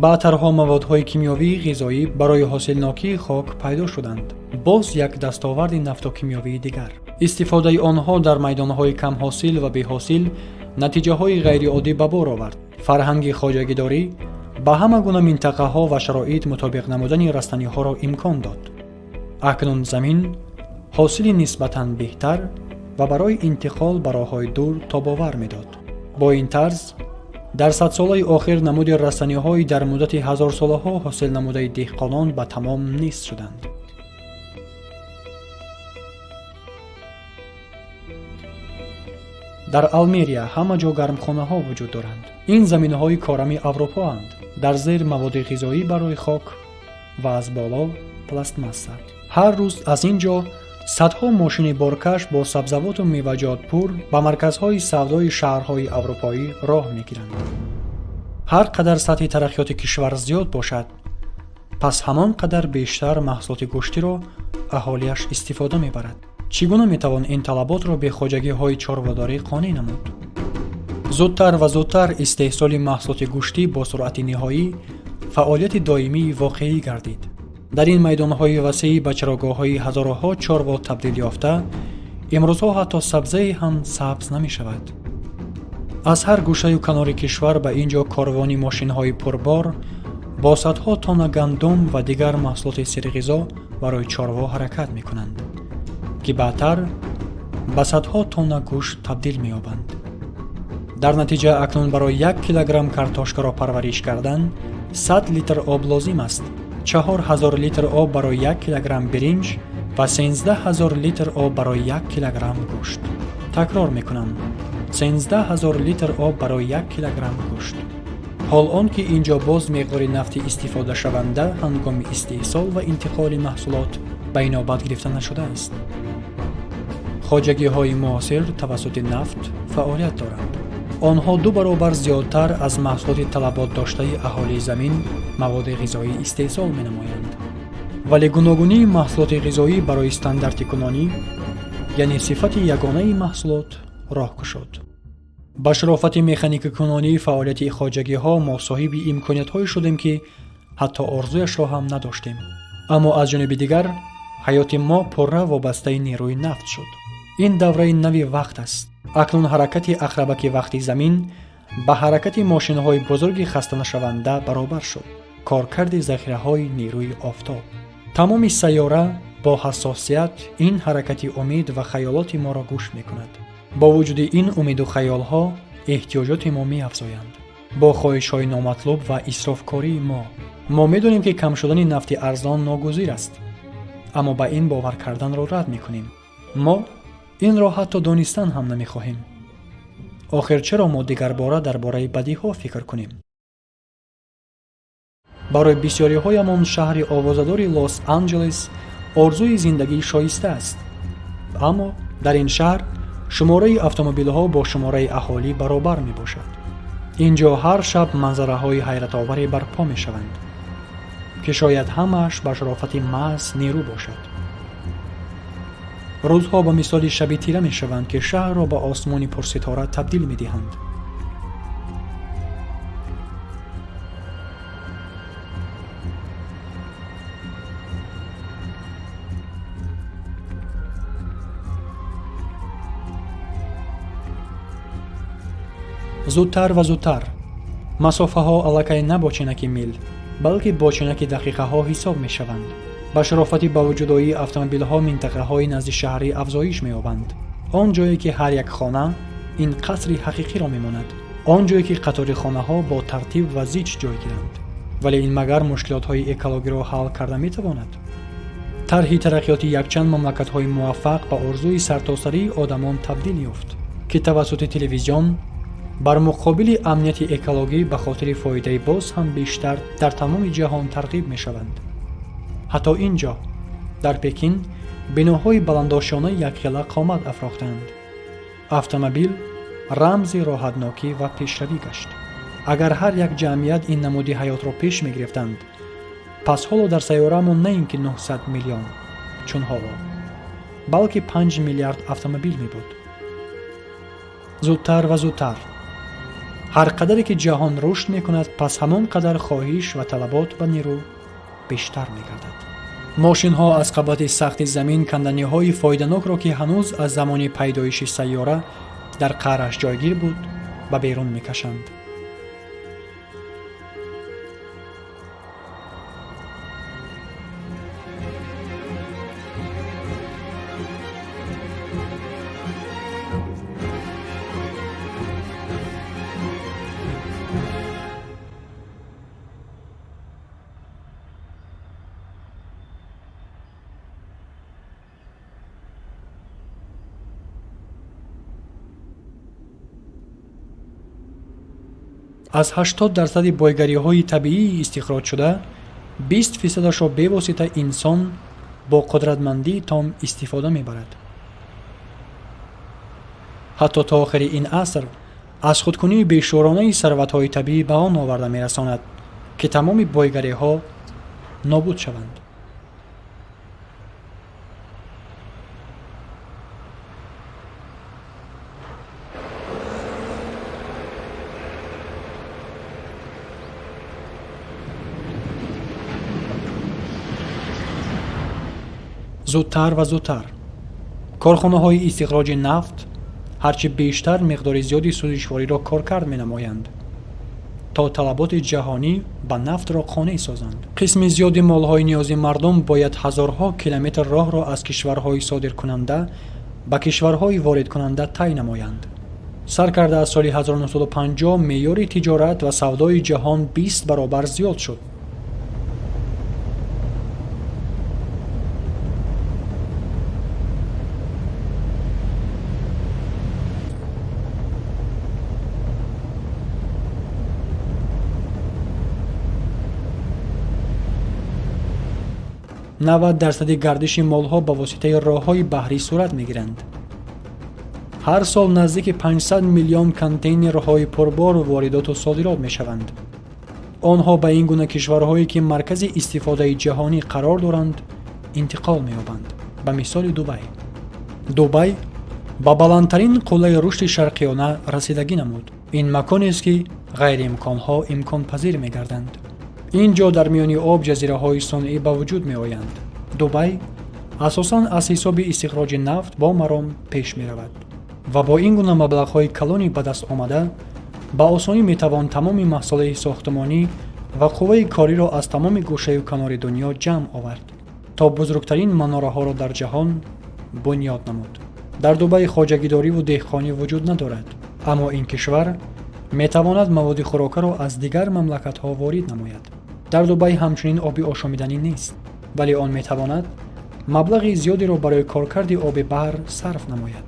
баътарҳо маводҳои кимиёвии ғизоӣ барои ҳосилнокии хок пайдо шуданд. боз як дастоварди нафтокимиёвии дигар. истифодаи онҳо дар майдонҳои камҳосил ва беҳосил натиҷаҳои ғайриоддӣ ба бор овард. фарҳанги хоҷагидорӣ ба ҳама гуна минтақаҳо ва шароит мутобиқ намудани растаниҳоро имкон дод. акнун замин ҳосили нисбатан беҳтар ва барои интиқол ба роҳҳои дур тобовар медод. бо ин тарз дар садсолаи охир намуди растаниҳои дар муддати ҳазорсолаҳо ҳосил намудаи деҳқонон ба тамом нест шуданд. дар Алмерия ҳама ҷо гармхонаҳо вуҷуд доранд. ин заминҳои корами аврупоанд. дар зер маводи ғизоӣ барои хок ва аз боло пластмасса. ҳар рӯз аз ин ҷо садҳо мошини боркаш бо сабзавоту меваҷот пур ба марказҳои савдои шаҳрҳои аврупоӣ роҳ мегиранд. ҳар қадар сатҳи тараққиёти кишвар зиёд бошад, пас ҳамон қадар бештар маҳсулоти гӯштиро аҳолиаш истифода мебарад. чӣ гуна метавон ин талаботро бе хоҷагиҳои чорвадорӣ қонеъ намуд? зудтар ва зудтар истеҳсоли маҳсулоти гӯштӣ бо суръати ниҳоӣ фаъолияти доимии воқеӣ гардид. дар ин майдонҳои васеъ ба чарогоҳҳои ҳазораҳо чорво табдил ёфта, имрӯзҳо ҳатто сабзае ҳам сабз намешавад. аз ҳар гӯшаю канори кишвар ба ин ҷо корвони мошинҳои пурбор бо садҳо тонна гандум ва дигар маҳсулоти сирғизо барои чорво ҳаракат мекунанд, ки баъдтар ба садҳо тонна гӯшт табдил меёбанд. дар натиҷа акнун барои 1 килограмм картошкаро парвариш кардан 100 литр об лозим аст. 4000 литр об барои 1 килограмм биринҷ ва 13000 литр об барои 1 килограмм гӯшт. такрор мекунам, 13000 литр об барои 1 килограмм гӯшт. ҳол он ки ин ҷо боз миқдори нафти истифодашаванда ҳангоми истеҳсол ва интиқоли маҳсулот ба инобат гирифта нашудааст. хоҷагиҳои муосир тавассути нафт фаъолият доранд. онҳо 2 баробар зиёдтар аз маҳсулоти талабот доштаи аҳолии замин маводи ғизоӣ истеҳсол менамоянд. вале гуногунии маҳсулоти ғизоӣ барои стандарти кунонӣ, яъне сифати ягонаи маҳсулот, роҳ кушод. ба шарофати механикикунонии фаъолияти хоҷагиҳо мо соҳиби имкониятҳое шудем ки ҳатто орзуяшро ҳам надоштем. аммо аз ҷониби дигар ҳаёти мо пурра вобастаи нерӯи нафт шуд. ин давраи нави вақт аст. акнун ҳаракати ақрабаки вақти замин ба ҳаракати мошинҳои бузурги хастанашаванда баробар шуд. коркарди захираҳои нерӯи офтоб. тамоми сайёра бо ҳассосият ин ҳаракати умед ва хаёлоти моро гӯш мекунад. бо вуҷуди ин умеду хаёлҳо эҳтиёҷоти мо меафзоянд. бо хоҳишҳои номатлуб ва исрофкории мо медонем ки кам шудани нафти арзон ногузир аст, аммо ба ин бовар карданро рад мекунем. мо инро ҳатто донистан ҳам намехоҳем. охир чаро мо дигарбора дар бораи бадиҳо фикр кунем? барои бисёриҳоямон шаҳри овозадори лос анҷелес орзуи зиндагии шоиста аст, аммо дар ин шаҳр шумораи автомобилҳо бо шумораи аҳолӣ баробар мебошад. ин ҷо ҳар шаб манзараҳои ҳайратоваре барпо мешаванд, ки шояд ҳамааш ба шарофати маҳз нерӯ бошад. рӯзҳо ба мисоли шаби тира мешаванд, ки шаҳрро ба осмони пурситора табдил медиҳанд. зудтар ва зудтар. масофаҳо аллакай на бо ченаки мил, балки бо ченаки дақиқаҳо ҳисоб мешаванд. ба шарофати бавуҷудоии автомобилҳо минтақаҳои назди шаҳрӣ афзоиш меёбанд. он ҷое ки ҳар як хона ин қасри ҳақиқиро мемонад. он ҷое ки қатори хонаҳо бо тартиб ва зич ҷой гиранд. вале ин магар мушкилотҳои экологиро ҳал карда метавонад? тарҳи тараққиёти якчанд мамлакатҳои муваффақ ба орзуи сартосарии одамон табдил ёфт, ки тавассути телевизион бар муқобили амнияти экологӣ ба хотири фоидаи боз ҳам бештар дар тамоми ҷаҳон тарғиб мешаванд. ҳатто ин ҷо дар Пекин биноҳои баландошона якхела қомат афрохтанд. автомобил рамзи роҳатнокӣ ва пешравӣ гашт. агар ҳар як ҷамъият ин намуди ҳаётро пеш мегирифтанд, пас ҳоло дар сайёраамон на ин ки 900 миллион чун ҳоло, балки 5 миллиард автомобил мебуд. зудтар ва зудтар. ҳар қадаре ки ҷаҳон рушд мекунад, пас ҳамон қадар хоҳиш ва талабот ба нерӯ бештар мегардад. мошинҳо аз қабати сахти замин канданиҳои фоиданокро, ки ҳанӯз аз замони пайдоиши сайёра дар қаъраш ҷойгир буд, ба берун мекашанд. аз 80% бойгариҳои табиии истихроҷшуда 20%-ашро бевосита инсон бо қудратмандии том истифода мебарад. ҳатто то охири ин аср аз худкунии бешӯронаи сарватҳои табиӣ ба он оварда мерасонад, ки тамоми бойгариҳо нобуд шаванд. зудтар ва зудтар. корхонаҳои истихроҷи нафт ҳарчи бештар миқдори зиёди сӯзишвориро коркард менамоянд, то талаботи ҷаҳонӣ ба нафтро қонеъ созанд. қисми зиёди молҳои ниёзи мардум бояд ҳазорҳо километр роҳро аз кишварҳои содиркунанда ба кишварҳои воридкунанда тай намоянд. сар карда аз соли 1950 меъёри тиҷорат ва савдои ҷаҳон 20 баробар зиёд шуд. %90 гардиши молҳо ба воситаи роҳҳои баҳрӣ сурат мегиранд. ҳар сол наздики 500 миллион контейнерҳои пурбор воридоту содирот мешаванд. онҳо ба ин гуна кишварҳое ки маркази истифодаи ҷаҳонӣ қарор доранд, интиқол меёбанд. ба мисоли дубай ба баландтарин қуллаи рушди шарқиёна расидагӣ намуд. ин маконест ки ғайриимконҳо имконпазир мегарданд. ин ҷо дар миёни об ҷазираҳои сонъӣ ба вуҷуд меоянд. дубай асосан аз ҳисоби истихроҷи нафт бо маром пеш меравад ва бо ин гуна маблағҳои калони ба даст омада ба осонӣ метавон тамоми маҳсулоти сохтмонӣ ва қувваи кориро аз тамоми гӯшаю канори дунё ҷамъ овард, то бузургтарин манораҳоро дар ҷаҳон бунёд намуд. дар Дубай хоҷагидориву деҳқонӣ вуҷуд надорад, аммо ин кишвар метавонад маводи хӯрокаро аз дигар мамлакатҳо ворид намояд. дар Дубай ҳамчунин оби ошомиданӣ нест, вале он метавонад маблағи зиёдеро барои коркарди оби баҳр сарф намояд.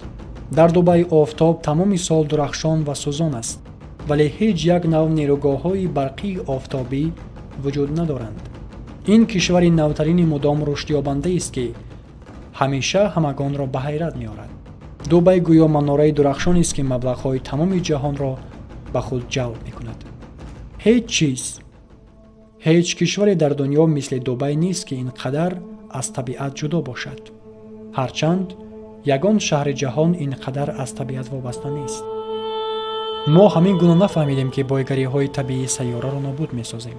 дар Дубай офтоб тамоми сол дурахшон ва сӯзон аст, вале ҳеҷ як нав нерӯгоҳҳои барқии офтобӣ вуҷуд надоранд. ин кишвари навтарини мудом рушдёбандаест, ки ҳамеша ҳамагонро ба ҳайрат меорад. Дубай гӯё манораи дурахшонест, ки маблағҳои тамоми ҷаҳонро ба худ ҷалб мекунад. ҳеҷ кишваре дар дунё мисли Дубай нест, ки ин қадар аз табиат ҷудо бошад. ҳарчанд ягон шаҳри ҷаҳон ин қадар аз табиат вобаста нест. мо ҳамин гуна нафаҳмидем, ки бойгариҳои табиии сайёраро нобуд месозем.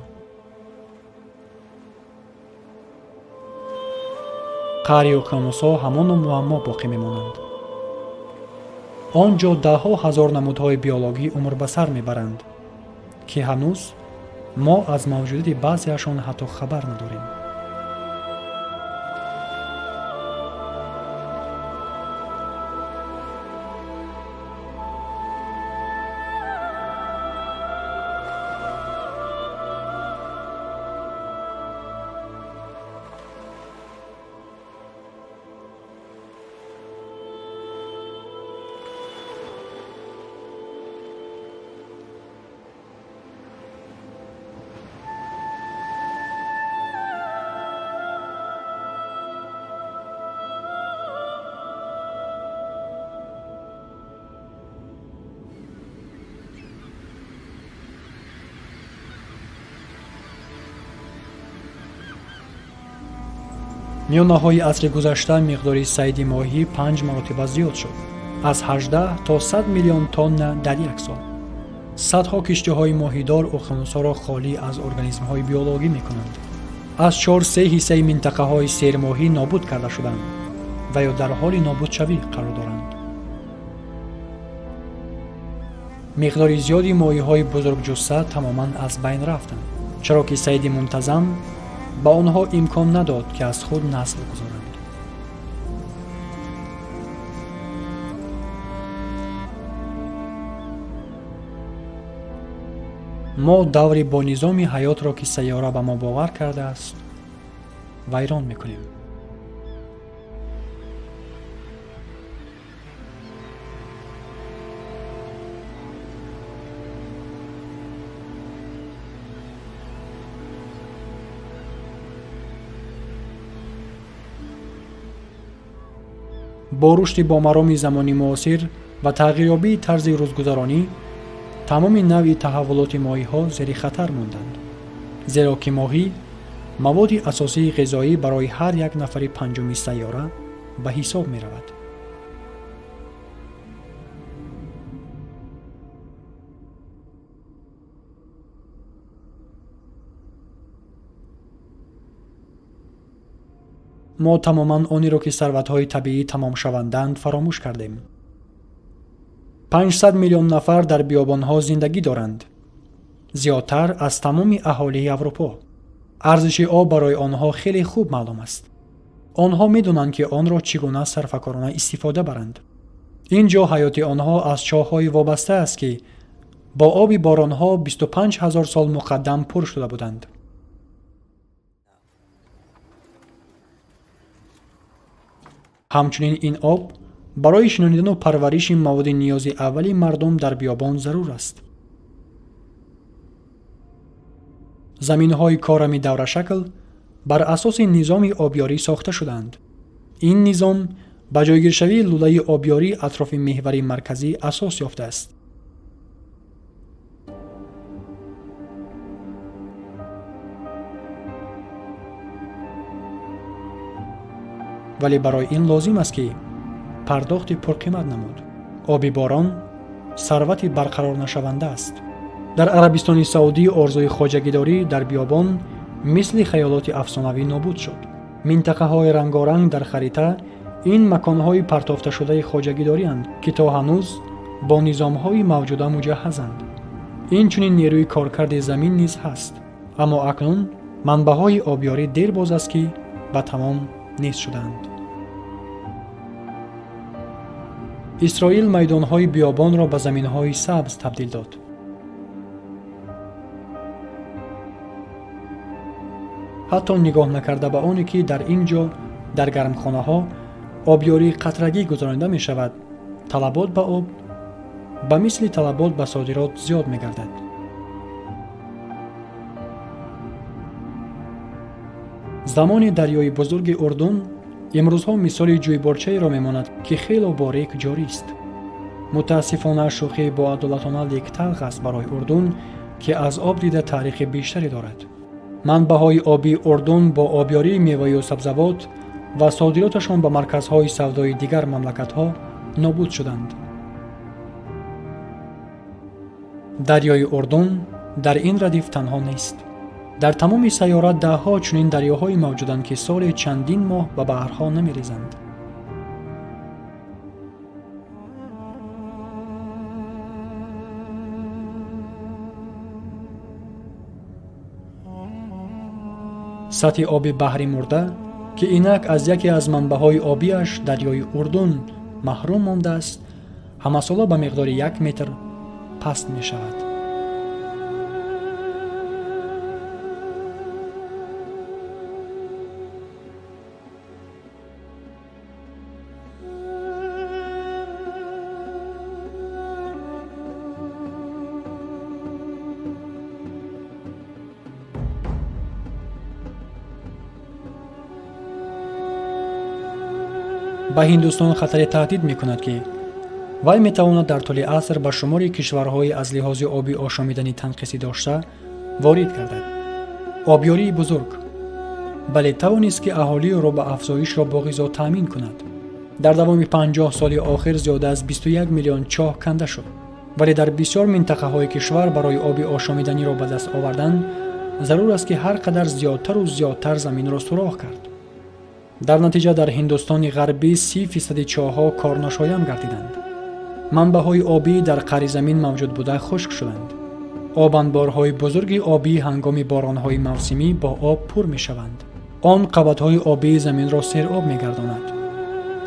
қаъри уқёнусҳо ҳамону муаммо боқӣ мемонанд. он ҷо даҳҳо ҳазор намудҳои биологӣ умр ба сар мебаранд, ки ҳанӯз мо аз мавҷудияти баъзеашон ҳатто хабар надорем. миёнаҳои асри гузашта миқдори сайди моҳӣ 5 маротиба зиёд шуд, аз 18 то 100 миллион тонна дар як сол. садҳо киштиҳои моҳидор уқёнусҳоро холӣ аз организмҳои биологӣ мекунанд. аз 4/3 ҳиссаи минтақаҳои сермоҳӣ нобуд карда шуданд ва ё дар ҳоли нобудшавӣ қарор доранд. миқдори зиёди моҳиҳои бузургҷусса тамоман аз байн рафтанд, чаро ки сайди мунтазам ба онҳо имкон надод, ки аз худ насл гузоранд. мо даври бо низоми ҳаётро, ки сайёра ба мо бовар кардааст, вайрон мекунем. бо рушди бомароми замони муосир ва тағйирёбии тарзи рӯзгузаронӣ, тамоми навъи таҳаввулоти моҳиҳо зери хатар монданд, зеро ки моҳӣ маводи асосии ғизоӣ барои ҳар як нафари панҷуми сайёра ба ҳисоб меравад. мо тамоман онеро, ки сарватҳои табиӣ тамомшаванданд, фаромӯш кардем. 500 миллион нафар дар биёбонҳо зиндагӣ доранд, зиёдтар аз тамоми аҳолии Аврупо. арзиши об барои онҳо хеле хуб маълум аст. онҳо медонанд, ки онро чӣ гуна сарфакорона истифода баранд. ин ҷо ҳаёти онҳо аз чоҳҳои вобаста аст, ки бо оби боронҳо 25 000 сол муқаддам пур шуда буданд. ҳамчунин ин об барои шинонидану парвариши маводи ниёзи аввали мардум дар биёбон зарур аст. заминҳои корами даврашакл бар асоси низоми обёрӣ сохта шуданд. ин низом ба ҷойгиршавии лӯлаи обёрӣ атрофи меҳвари марказӣ асос ёфтааст. вале барои ин лозим аст, ки пардохти пурқимат намуд. оби борон сарвати барқарорнашаванда аст. дар Арабистони Саудӣ орзуи хоҷагидорӣ дар биёбон мисли хаёлоти афсонавӣ нобуд шуд. минтақаҳои рангоранг дар харита ин маконҳои партофташудаи хоҷагидориянд, ки то ҳанӯз бо низомҳои мавҷуда муҷаҳҳазанд. инчунин нерӯи коркарди замин низ ҳаст, аммо акнун манбаъҳои обёрӣ дер боз аст ки ба тамом нест шудаанд. исроил майдонҳои биёбонро ба заминҳои сабз табдил дод. ҳатто нигоҳ накарда ба оне ки дар ин ҷо дар гармхонаҳо обёрии қатрагӣ гузаронида мешавад, талабот ба об ба мисли талабот ба содирот зиёд мегардад. замони дарёи бузурги урдун имрӯзҳо мисоли ҷӯйборчаеро мемонад ки хело борек ҷорист. мутаассифона шӯхӣ бо адолатона лек талх аст барои урдун ки аз об дида таърихи бештаре дорад. манбаъҳои обии урдун бо обёрии меваю сабзавот ва содироташон ба марказҳои савдои дигар мамлакатҳо нобуд шуданд. дарёи урдун дар ин радиф танҳо нест. дар тамоми сайёра даҳҳо чунин дарёҳое мавҷуданд ки соли чандин моҳ ба баҳрҳо намерезанд. сатҳи оби баҳри мурда ки инак аз яке аз манбаъҳои обиаш дарёи урдун маҳрум мондааст, ҳамасола ба миқдори 1 метр паст мешавад. ба ҳиндустон хатаре таҳдид мекунад, ки вай метавонад дар тӯли аср ба шумори кишварҳои аз лиҳози оби ошомидани танқисӣ дошта ворид гардад. обёрии бузург бале тавонист ки аҳолиро ба афзоишро бо ғизо таъмин кунад. дар давоми 50 соли охир зиёда аз 21 миллион чоҳ канда шуд, вале дар бисёр минтақаҳои кишвар барои оби ошомиданиро ба даст овардан зарур аст ки ҳар қадар зиёдтару зиёдтар заминро суроғ кард. дар натиҷа дар ҳиндустони ғарбӣ 30% чоҳҳо корношоям гардиданд. манбаъҳои обӣ дар қаъри замин мавҷуд буда хушк шуданд. обанборҳои бузурги обӣ ҳангоми боронҳои мавсимӣ бо об пур мешаванд. он қабатҳои обии заминро сероб мегардонад.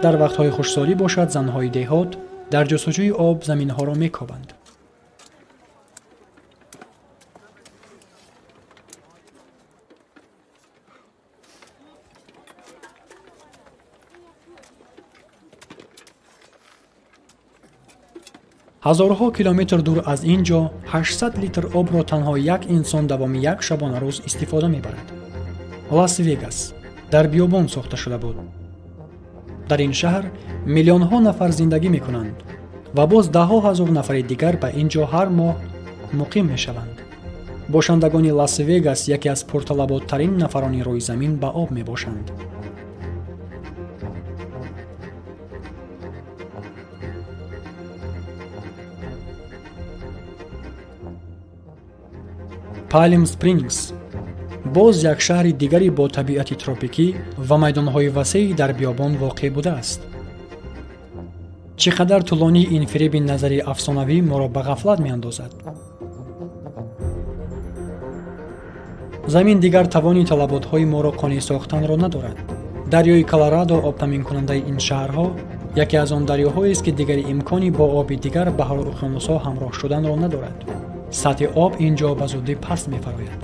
дар вақтҳои хушсолӣ бошад, занҳои деҳот дар ҷустуҷӯи об заминҳоро мекобанд. ҳазорҳо километр дур аз ин ҷо 800 литр обро танҳо як инсон давоми як шабонарӯз истифода мебарад. лас-вегас дар биёбон сохта шуда буд. дар ин шаҳр миллионҳо нафар зиндагӣ мекунанд ва боз даҳҳо ҳазор нафари дигар ба ин ҷо ҳар моҳ муқим мешаванд. бошандагони лас-вегас яке аз пурталаботтарин нафарони рӯи замин ба об мебошанд. Palm Springs боз як шаҳри дигари бо табиати тропикӣ ва майдонҳои васеъи дар биёбон воқеъ будааст. чӣ қадар тӯлонӣ ин фиреби назари афсонавӣ моро ба ғафлат меандозад. замин дигар тавони талаботҳои моро қонеъ сохтанро надорад. дарёи Колорадо обтаминкунандаи ин шаҳрҳо яке аз он дарёҳоест ки дигари имкони бо оби дигар баҳру уқёнусҳо ҳамроҳ шуданро надорад. сатҳи об ин ҷо ба зудӣ паст мефарояд.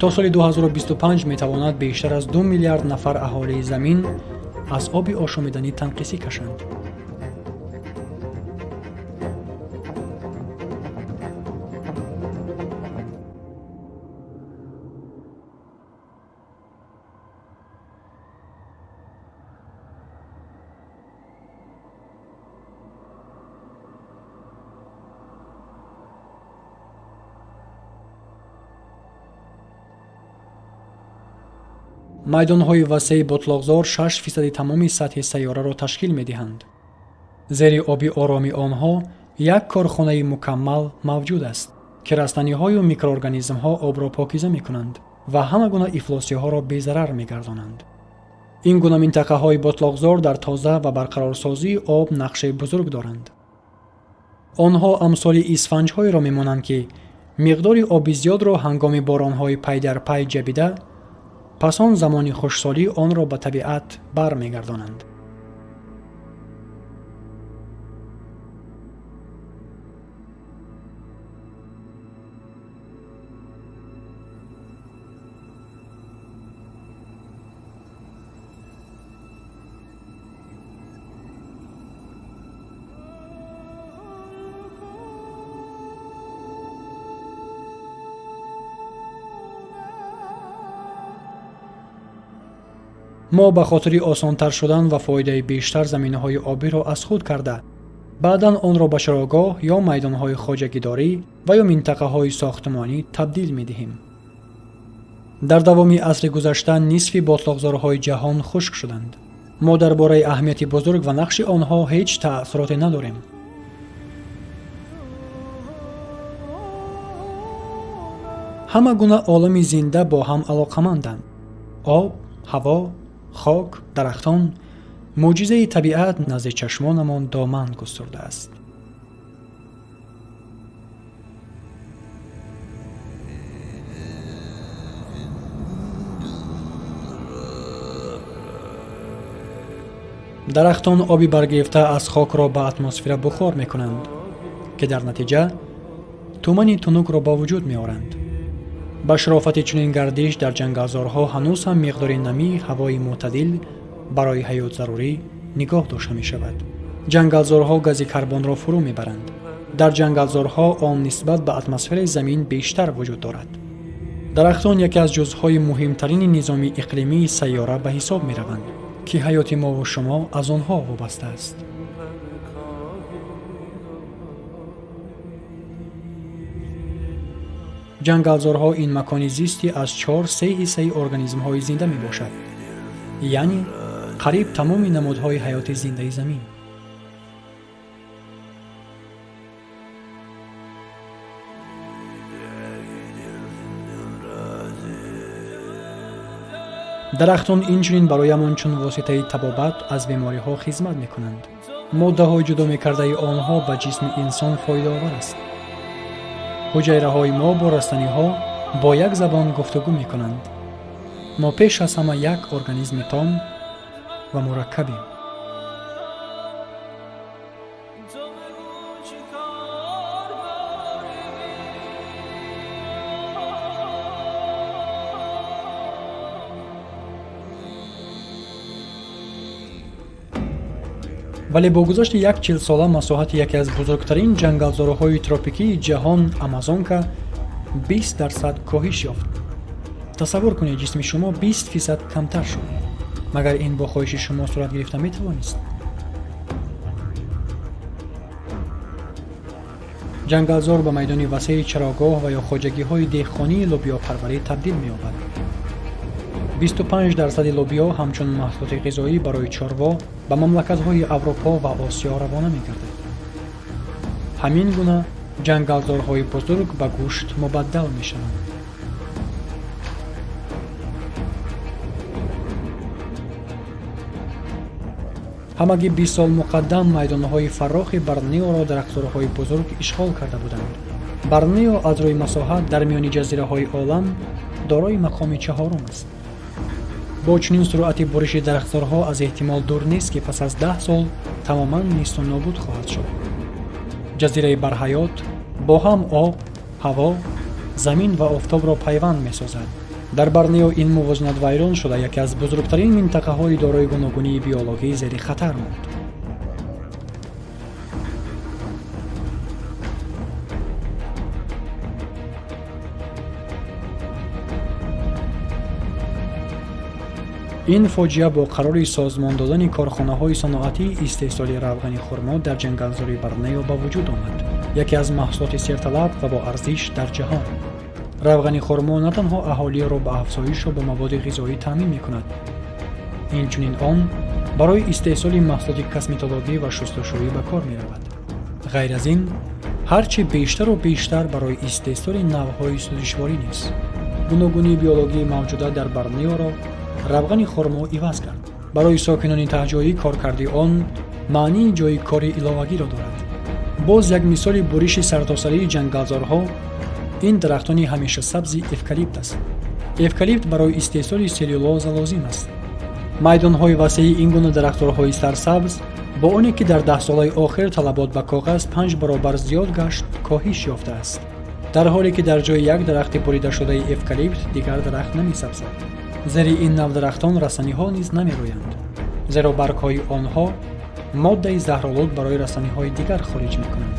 то соли 2025 метавонад бештар аз 2 миллиард нафар аҳолии замин аз оби ошомиданӣ танқисӣ кашанд. майдонҳои васеъи бутлоқзор 6% тамоми сатҳи сайёраро ташкил медиҳанд. зери оби ороми онҳо як корхонаи мукаммал мавҷуд аст. که رستنی‌های و میکروارگانیسم‌ها آب را پاکیزه می‌کنند و همه گونه افلاسی‌ها را بی‌ضرر می‌گردانند. این گونه منطقه‌های بطلاق‌زار در تازه و برقرارسازی آب نقش بزرگ دارند. آنها امثال اسفنج‌هایی را می‌مانند که مقدار آب زیاد را هنگام باران‌های پی در پی جبیده، پس آن زمان خشکسالی آن را به طبیعت برمی‌گردانند. ما به خاطر آسان‌تر شدن و فایده بیشتر زمینه‌های آبی را از خود کرده، بعداً آن را به چراگاه یا میدان‌های خواجگی‌داری و یا منطقه‌های ساختمانی تبدیل می‌دهیم. در دوام عصر گذشته نصف بطلاق‌زارهای جهان خشک شدند. ما درباره اهمیت بزرگ و نقش آنها هیچ تأثیراتی نداریم. همه گونه عالم زنده با هم علاقمندند. آب، هوا، خاک، درختان، معجزه طبیعت نزد چشمانمان دامن گسترده است. درختان آبی برگرفته از خاک را به اتمسفر بخار می کنند که در نتیجه تومن تنک را با وجود می آورند. با شرافت چنین گردش در جنگلزارها هنوز هم مقدار نمی هوای معتدل برای حیات ضروری نگاه داشته می شود. جنگلزارها گاز کربن را فرو می برند. در جنگلزارها آن نسبت به اتمسفر زمین بیشتر وجود دارد. درختان یکی از جزءهای مهمترین نظام اقلیمی سیاره به حساب می روند که حیات ما و شما از آنها وابسته است. جنگلزارها این مکان زیستی از 4/3 ارگانیسم‌های زنده می باشد، یعنی قریب تمام نمادهای حیات زنده زمین. درختان اینچنین برایمان چون واسطه طبابت از بیماری‌ها خدمت می‌کنند. ماده‌های جدا می‌کرده آنها به جسم انسان فایده آور است. حجره‌های ما با رستنی‌ها با یک زبان گفتگو می‌کنند. ما پیش از همه یک ارگانیسم تام و مرکبیم. ولی با گذشت 40 ساله مساحت یکی از بزرگترین جنگلزارهای تروپیکی جهان آمازونکا 20% کاهش یافت. تصور کنید جسم شما 20% کمتر شد. مگر این با خواهش شما صورت گرفته می توانست؟ جنگلزار به میدان وسیع چراگاه و یا خواجگی‌های دهقانی لوبیا پروری تبدیل می یابد. 25% لوبیا همچون محصولات غذایی برای چاروا به مملکت‌های اروپا و آسیا روانه می‌گردد. همین گونه جنگلزارهای بزرگ به گوشت مبدل می‌شوند. همگی 20 سال مقدم میدان‌های فراخ برنیو را درختزارهای بزرگ اشغال کرده بودند. برنیو از روی مساحت در میان جزیره‌های عالم دارای مقام چهارم است. با چنین سرعت بارش درختزارها از احتمال دور نیست که پس از 10 سال تماما نیست و نابود خواهد شد. جزیره برحیات با هم آب، هوا، زمین و آفتاب را پیوند می سازد. در برنیو این موازنت ویران شده یکی از بزرگترین منطقه های دارای گوناگونی بیولوژی زیر خطر ماند. این فاجعه با قرار سازمان دادن کارخانه‌های صنعتی استحصال روغن خرما در جنگلزار برنیو به وجود آمد. یکی از محصولات سرطلب و با ارزش در جهان. روغن خرما نه تنها اهالی را به افزایش و به مواد غذایی تامین می‌کند، اینچنین آن برای استحصال محصولات کسمتولوژی و شستشویی به کار می‌رود. غیر از این، ҳарчи бештару бештар барои истеҳсоли навъҳои сӯзишворӣ низ гуногунии биологии мавҷуда дар Борнеоро равғани хурмо иваз кард. барои сокинони таҳҷоӣ коркарди он маънии ҷойи кори иловагиро дорад. боз як мисоли буриши сартосарии ҷангалзорҳо ин дарахтони ҳамешасабзи эвкалипт аст. эвкалипт барои истеҳсоли селюлоза лозим аст. майдонҳои васеи ин гуна дарахторҳои сарсабз бо оне ки дар 10 солаи охир талабот ба коғаз 5 баробар зиёд гашт, коҳиш ёфтааст, дар ҳоле ки дар ҷои як дарахти буридашудаи эвкалипт дигар дарахт намесабзад. зери ин нав дарахтон расаниҳо низ намероянд, зеро баргҳои онҳо моддаи заҳролуд барои расаниҳои дигар хориҷ мекунанд.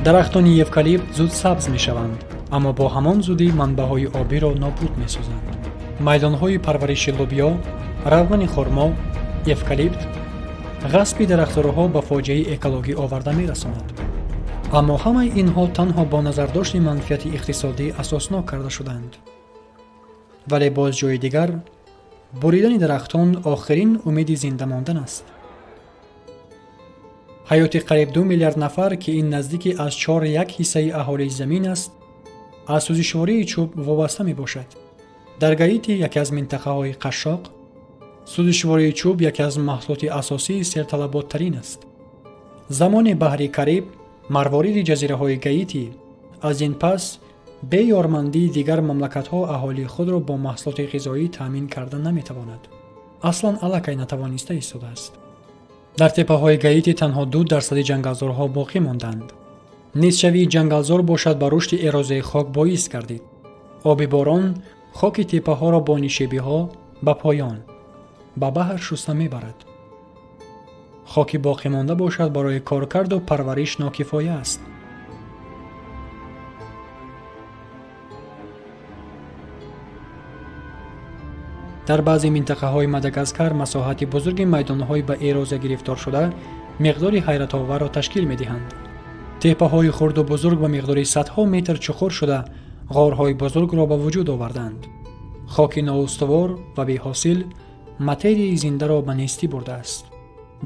дарахтони эвкалипт зуд сабз мешаванд, аммо бо ҳамон зудӣ манбаъҳои обиро нобуд месозанд. майдонҳои парвариши лӯбиё, равғани хурмо, эвкалипт ғасби дарахторҳо ба фоҷиаи экологӣ оварда мерасонад. аммо ҳамаи инҳо танҳо бо назардошти манфиати иқтисодӣ асоснок карда шуданд. вале боз ҷои дигар буридани дарахтон охирин умеди зинда мондан аст. ҳаёти қариб 2 миллиард нафар ки ин наздики аз 4/1 ҳиссаи аҳолии замин аст, аз сӯзишвории чӯб вобаста мебошад. дар Гаити, яке аз минтақаҳои қашшоқ, сӯзишвории чӯб яке аз маҳсулоти асосии серталаботтарин аст. замони баҳри Кариб, марвориди ҷазираҳои Гаити, аз ин пас бе ёрмандии дигар мамлакатҳо аҳолии худро бо маҳсулоти ғизоӣ таъмин карда наметавонад. аслан аллакай натавониста истодааст. дар теппаҳои Гаити танҳо 2% ҷангалзорҳо боқӣ монданд. низшавии ҷангалзор бошад ба рушди эрозияи хок боис гардид. оби борон хоки теппаҳоро бо нишебиҳо ба поён ба баҳр шуста мебарад. хоки боқимонда бошад барои коркарду парвариш нокифоя аст. дар баъзе минтақаҳои Мадагаскар масоҳати бузурги майдонҳои ба эрозия гирифтор шуда миқдори ҳайратоварро ташкил медиҳанд. теппаҳои хурду бузург ба миқдори садҳо метр чуқур шуда ғорҳои бузургро ба вуҷуд оварданд. хоки ноустувор ва беҳосил материяи зиндаро ба нестӣ бурдааст.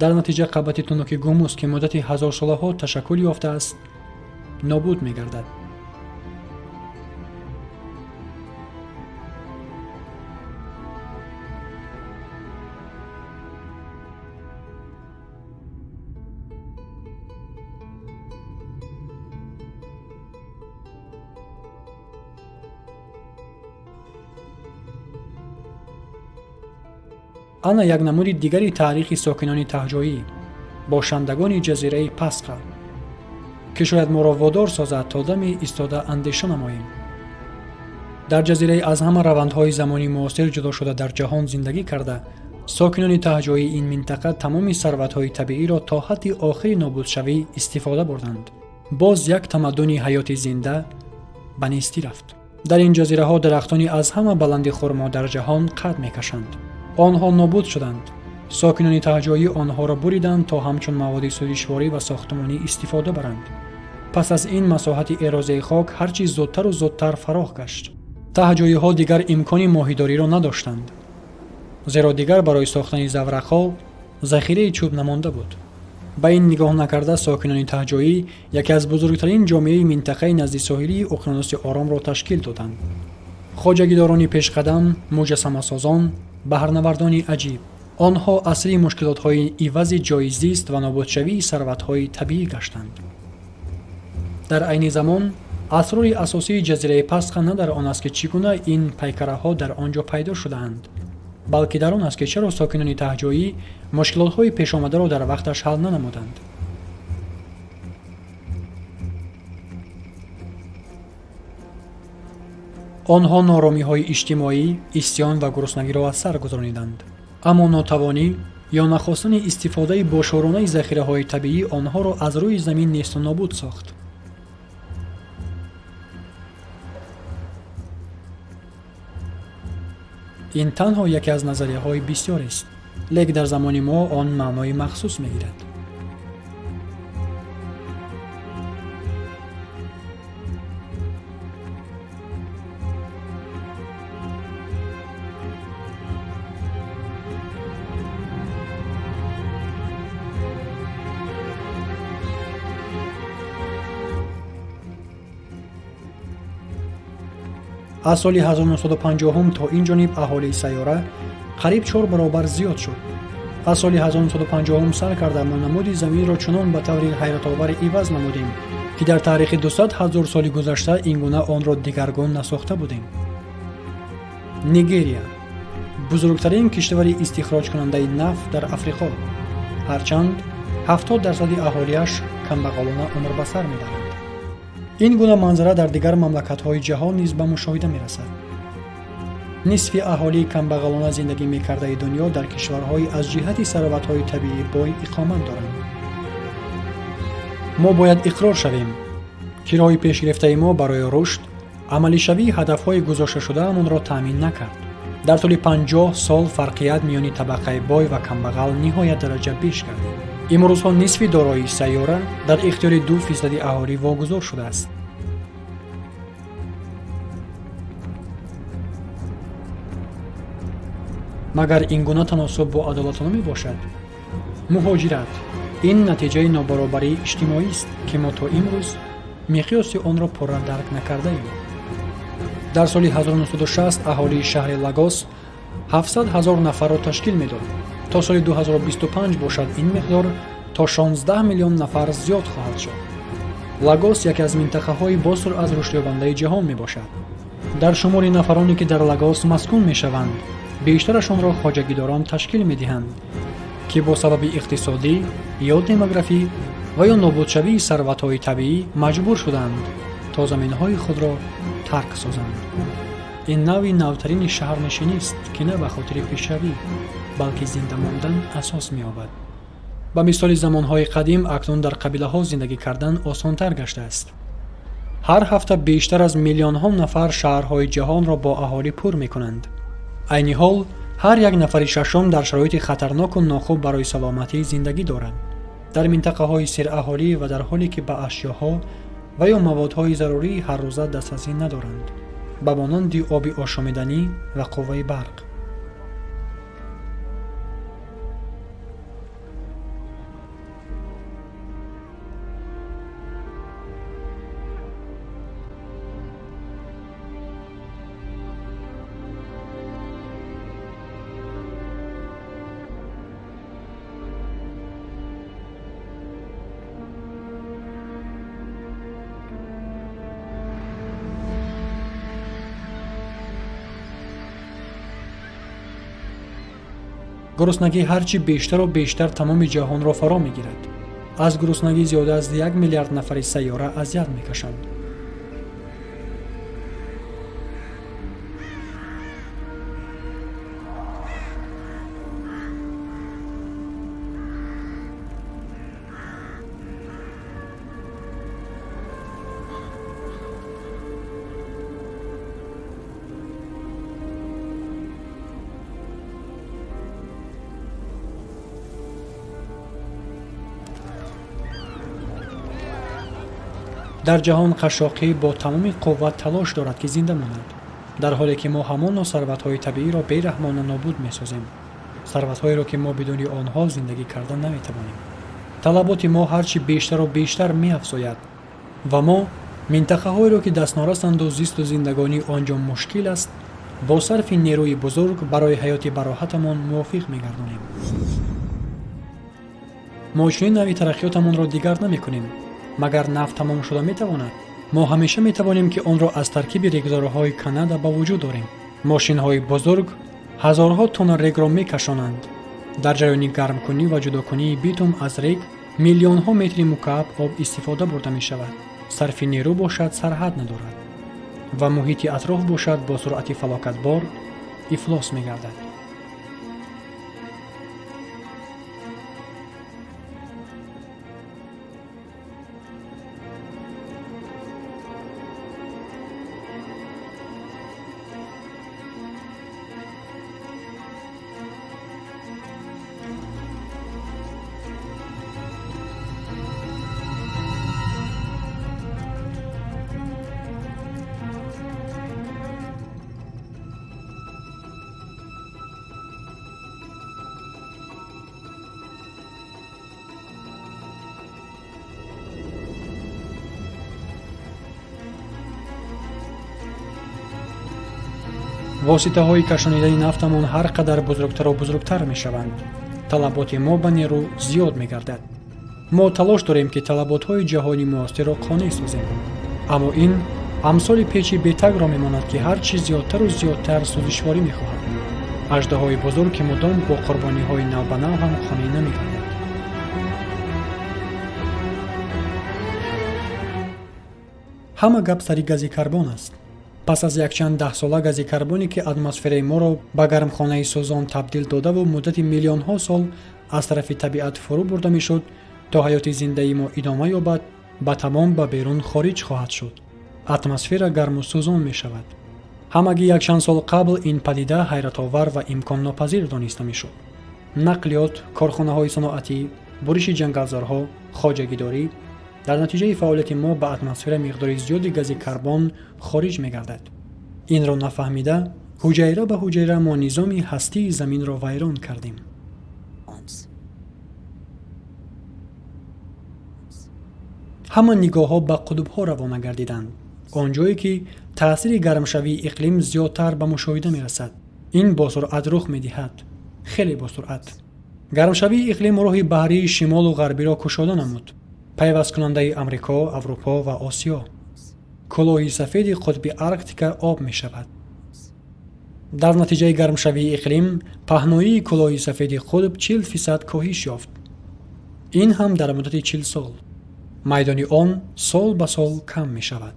дар натиҷа қабати тунуки гумус ки муддати ҳазорсолаҳо ташаккул ёфтааст, нобуд мегардад. ана як намуди дигари таърихи сокинони таҳҷоӣ, бошандагони ҷазираи Пасха, ки шояд моро водор созад то даме истода андеша намоем. дар ҷазираи аз ҳама равандҳои замони муосир ҷудо шуда дар ҷаҳон зиндагӣ карда, сокинони таҳҷоии ин минтақа тамоми сарватҳои табииро то ҳадди охири нобудшавӣ истифода бурданд. боз як тамаддуни ҳаёти зинда ба нестӣ рафт. дар ин ҷазираҳо дарахтони аз ҳама баланди хурмо дар ҷаҳон қад мекашанд. онҳо нобуд шуданд. сокинони таҳҷоӣ онҳоро буриданд то ҳамчун маводи сӯзишворӣ ва сохтмонӣ истифода баранд. пас аз ин масоҳати эрозияи хок ҳарчи зудтару зудтар фароғ гашт. таҳҷоиҳо дигар имкони моҳидориро надоштанд, зеро дигар барои сохтани заврақҳо захираи чӯб намонда буд. ба ин нигоҳ накарда сокинони таҳҷоӣ яке аз бузургтарин ҷомеаи минтақаи назди соҳилии уқёнуси Оромро ташкил доданд. хоҷагидорони пешқадам, муҷассамасозон, баҳрнавардони аҷиб. онҳо асри мушкилотҳои ивази ҷои зист ва нобудшавии сарватҳои табиӣ гаштанд. дар айни замон асрори асосии ҷазираи Пасха на дар он аст ки чӣ гуна ин пайкараҳо дар он ҷо пайдо шудаанд, балки дар он аст ки чаро сокинони таҳҷоӣ мушкилотҳои пешомадаро дар вақташ ҳал нанамуданд. онҳо норомиҳои иҷтимоӣ, исьён ва гуруснагиро аз сар гузарониданд. аммо нотавонӣ ё нахостани истифодаи бошӯронаи захираҳои табиӣ онҳоро аз рӯи замин несту нобуд сохт. ин танҳо яке аз назарияҳои бисёрест, лек дар замони мо он маънои махсус мегирад. аз соли 1950 то ин ҷониб аҳолии сайёра қариб 4 баробар зиёд шуд. аз соли 1950 сар карда мо намуди заминро чунон ба таври ҳайратовар иваз намудем, ки дар таърихи 200 000 соли гузашта ин гуна онро дигаргун насохта будем. Нигерия бузургтарин киштавари истихроҷкунандаи нафт дар Африқо, ҳарчанд 70% аҳолияш камбағалона умр ба сар мебаранд. ин гуна манзара дар дигар мамлакатҳои ҷаҳон низ ба мушоҳида мерасад. нисфи аҳолии камбағалона зиндагӣ мекардаи дунё дар кишварҳои аз ҷиҳати сароватҳои табиӣ бой иқомат доранд. мо бояд иқрор шавем, ки роҳи пешгирифтаи мо барои рушд амалишавии ҳадафҳои гузошташудаамонро таъмин накард. дар тӯли 50 сол фарқият миёни табақаи бой ва камбағал ниҳоят дараҷа беш гардид. имрӯзҳо нисфи дороии сайёра дар ихтиёри 2% аҳолӣ вогузор шудааст. магар ин гуна таносуб бо адолатона мебошад? муҳоҷират ин натиҷаи нобаробарии иҷтимоист, ки мо то имрӯз миқёси онро пурра дарк накардаем. дар соли 1960 аҳолии шаҳри Лагос 700 000 нафарро ташкил медод. то соли 2025 бошад ин миқдор то 16 миллион нафар зиёд хоҳад шуд. Лагос яке аз минтақаҳои босуръат рушдёбандаи ҷаҳон мебошад. дар шумори нафароне ки дар Лагос маскун мешаванд, бештарашонро хоҷагидорон ташкил медиҳанд, ки бо сабаби иқтисодӣ ё демографӣ ва ё нобудшавии сарватҳои табиӣ маҷбур шуданд то заминҳои худро тарк созанд. ин навъи навтарини шаҳрнишинист, ки на ба хотири пешравӣ, балки зинда мондан асос меёбад. ба мисоли замонҳои қадим акнун дар қабилаҳо зиндагӣ кардан осонтар гаштааст. ҳар ҳафта бештар аз миллионҳо нафар шаҳрҳои ҷаҳонро бо аҳолӣ пур мекунанд. айни ҳол ҳар як нафари шашум дар шароити хатарноку нохуб барои саломатӣ зиндагӣ дорад. дар минтақаҳои сираҳолӣ ва дар ҳоле ки ба ашёҳо ва ё маводҳои зарурии ҳаррӯза дастразӣ надоранд, ба монанди оби ошомиданӣ ва қувваи барқ. гуруснагӣ ҳарчи бештару бештар тамоми ҷаҳонро фаро мегирад. аз гуруснагӣ зиёда аз 1 миллиард нафари сайёра азият мекашанд. дар ҷаҳон қашшоқӣ бо тамоми қувват талош дорад ки зинда монад, дар ҳоле ки мо ҳамоно сарватҳои табииро бераҳмона нобуд месозем, сарватҳоеро ки мо бидуни онҳо зиндагӣ карда наметавонем. талаботи мо ҳарчи бештару бештар меафзояд ва мо минтақаҳоеро ки дастнорасанду зисту зиндагонӣ онҷо мушкил аст, бо сарфи нерӯи бузург барои ҳаёти бароҳатамон мувофиқ мегардонем. мо чунин навъи тараққиётамонро дигар намекунем. магар нафт тамом шуда метавонад? мо ҳамеша метавонем ки онро аз таркиби регзораҳои Канада ба вуҷуд орем. мошинҳои бузург ҳазорҳо тонна регро мекашонанд. дар ҷараёни гармкунӣ ва ҷудокунии битум аз рег миллионҳо метри мукааб об истифода бурда мешавад. сарфи нерӯ бошад сарҳад надорад ва муҳити атроф бошад бо суръати фалокатбор ифлос мегардад. воситаҳои кашонидаи нафтамон ҳар қадар бузургтару бузургтар мешаванд, талаботи мо ба нерӯ зиёд мегардад. мо талош дорем ки талаботҳои ҷаҳони муосирро қонеъ созем, аммо ин амсоли печи бетагро мемонад ки ҳар чӣ зиёдтару зиёдтар сӯзишворӣ мехоҳад. аждаҳои бузург ки мудом бо қурбониҳои навбанав ҳам қонеъ намегардад. ҳама гап сари гази карбон аст. пас аз якчанд даҳсола гази карбоне ки атмосфераи моро ба гармхонаи сӯзон табдил додаву муддати миллионҳо сол аз тарафи табиат фурӯ бурда мешуд, то ҳаёти зиндаи мо идома ёбад, ба тамом ба берун хориҷ хоҳад шуд. атмосфера гарму сӯзон мешавад. ҳамагӣ якчанд сол қабл ин падида ҳайратовар ва имконнопазир дониста мешуд. нақлиёт, корхонаҳои саноатӣ, буриши ҷангалзорҳо, хоҷагидорӣ дар натиҷаи фаъолияти мо ба атмосфера миқдори зиёди гази карбон хориҷ мегардад. инро нафаҳмида, ҳуҷайра ба ҳуҷайра мо низоми ҳастии заминро вайрон кардем. ҳама нигоҳҳо ба қутбҳо равона гардиданд, он ҷое ки таъсири гармшавии иқлим зиёдтар ба мушоҳида мерасад. ин босуръат рух медиҳад, хеле босуръат. гармшавии иқлим роҳи баҳрии шимолу ғарбиро кушода намуд, пайвасткунандаи амрико, аврупо ва осиё. кӯлоҳи сафеди қутби арктика об мешавад. дар натиҷаи гармшавии иқлим паҳноии кӯлоҳи сафеди қутб 40% коҳиш ёфт. ин ҳам дар муддати 40 сол. майдони он сол ба сол кам мешавад.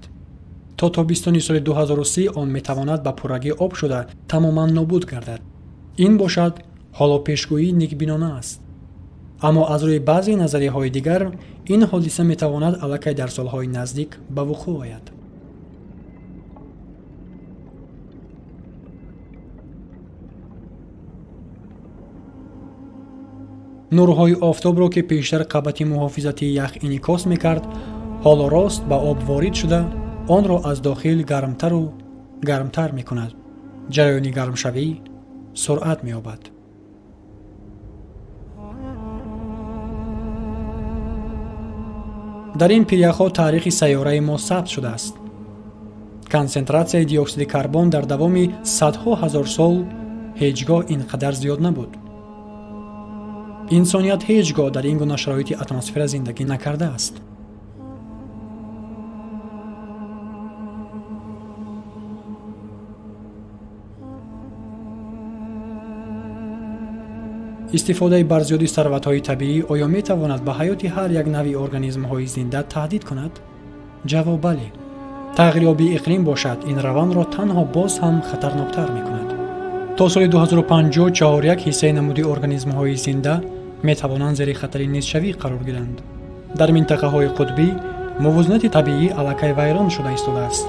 то тобистони соли 2030 он метавонад ба пуррагӣ об шуда тамоман нобуд гардад. ин бошад ҳоло пешгӯӣ никбинона аст. аммо аз рӯи баъзе назарияҳои дигар ин ҳодиса метавонад аллакай дар солҳои наздик ба вуқӯъ ояд. нурҳои офтобро ки пештар қабати муҳофизати ях инъикос мекард, ҳоло рост ба об ворид шуда онро аз дохил гармтару гармтар мекунад. ҷараёни гармшавӣ суръат меёбад. дар ин пиряхҳо таърихи сайёраи мо сабт шудааст. консентратсияи диоксиди карбон дар давоми садҳо ҳазор сол ҳеҷ гоҳ ин қадар зиёд набуд. инсоният ҳеҷ гоҳ дар ин гуна шароити атмосфера зиндагӣ накардааст. истифодаи барзиёди сарватҳои табиӣ оё метавонад ба ҳаёти ҳар як нави организмҳои зинда таҳдид кунад? ҷавоб бале. тағйирёбии иқлим бошад, ин равандро танҳо боз ҳам хатарноктар мекунад. то соли 2050 4 ҳиссаи намуди организмҳои зинда метавонанд зери хатари нестшавӣ қарор гиранд. дар минтақаҳои қутбӣ мувозинати табиӣ аллакай вайрон шуда истодааст.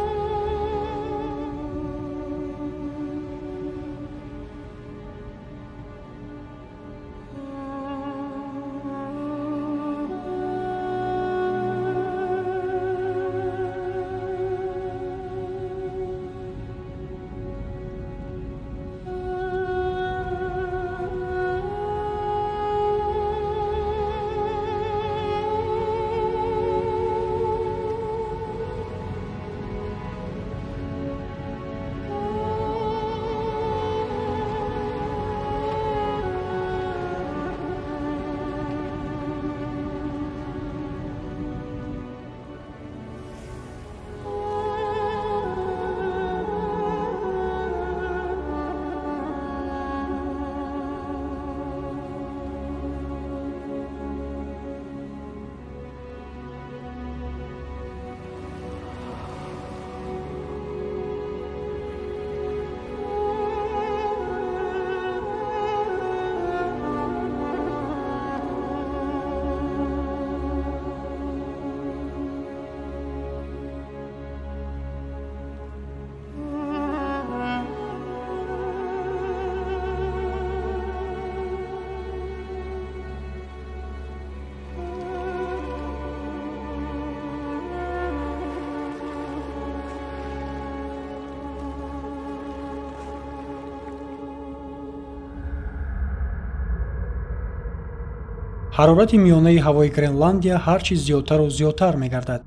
ҳарорати миёнаи ҳавои Гренландия ҳар чӣ зиёдтару зиёдтар мегардад.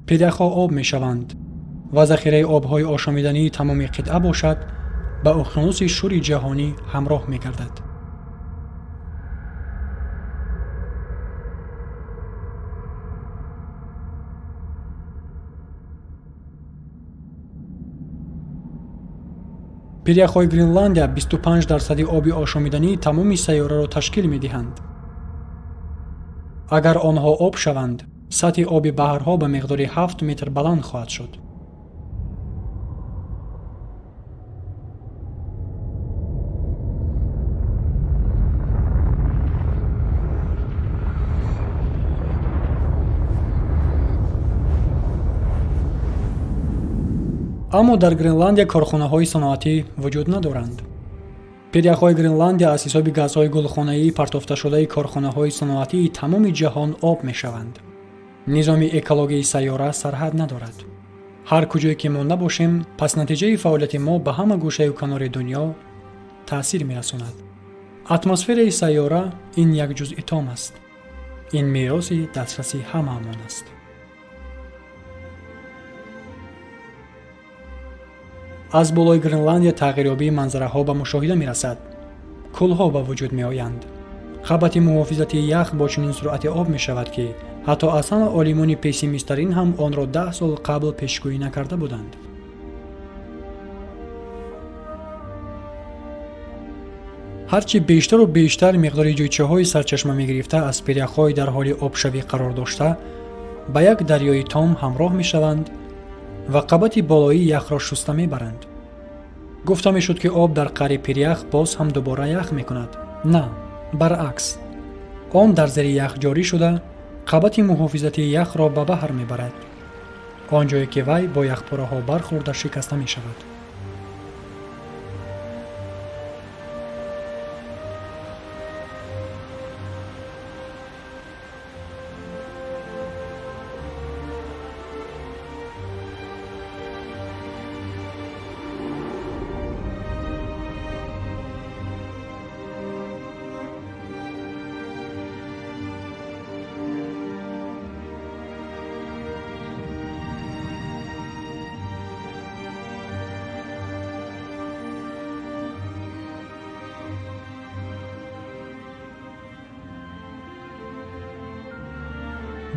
пиряхҳо об мешаванд ва захираи обҳои ошомидании тамоми қитъа бошад با اقیانوس شور جهانی همراه می‌گردد. پیریخ‌های گرینلندیا 25% آبی آشامیدنی تمام سیاره را تشکیل می‌دهند. اگر آنها آب شوند، سطح آب بحرها به مقدار 7 متر بلند خواهد شد. اما در گرینلندیا کارخانه‌های صنعتی وجود ندارند. پیریخ‌های گرینلندیا از حساب گازهای گلخانه‌ای پرتافته شده کارخانه‌های صنعتی تمام جهان آب می‌شوند. نظام اکولوژی سیاره سرحد ندارد. هر کجایی که ما نباشیم، پس نتیجه فعالیت ما به همه گوشه و کنار دنیا تأثیر می‌رساند. اتمسفر سیاره این یک جزء اتم است. این میراث دسترسی همه‌مان است. از بالای گرینلندیا تغییریابی منظره‌ها به مشاهده می‌رسد. کل‌ها به وجود می‌آیند. خبط محافظتی یخ با چنین سرعت آب می‌شود که حتی اصلا عالمان پسیمیست‌ترین هم آن را 10 سال قبل پیشگویی نکرده بودند. هرچی بیشتر و بیشتر مقدار جویچه‌های سرچشمه می‌گرفته از پیریخ‌های در حال آبشوی قرار داشته به یک دریای تام همراه می‌شوند و قبط بالایی یخ را شسته می‌برند. گفته می‌شد که آب در قعر پیریخ باز هم دوباره یخ می‌کند. نه، برعکس. آن در زیر یخ جاری شده قبط محافظتی یخ را به بحر می‌برد. آنجایی که وی با یخپاره‌ها برخورده شکسته می‌شود.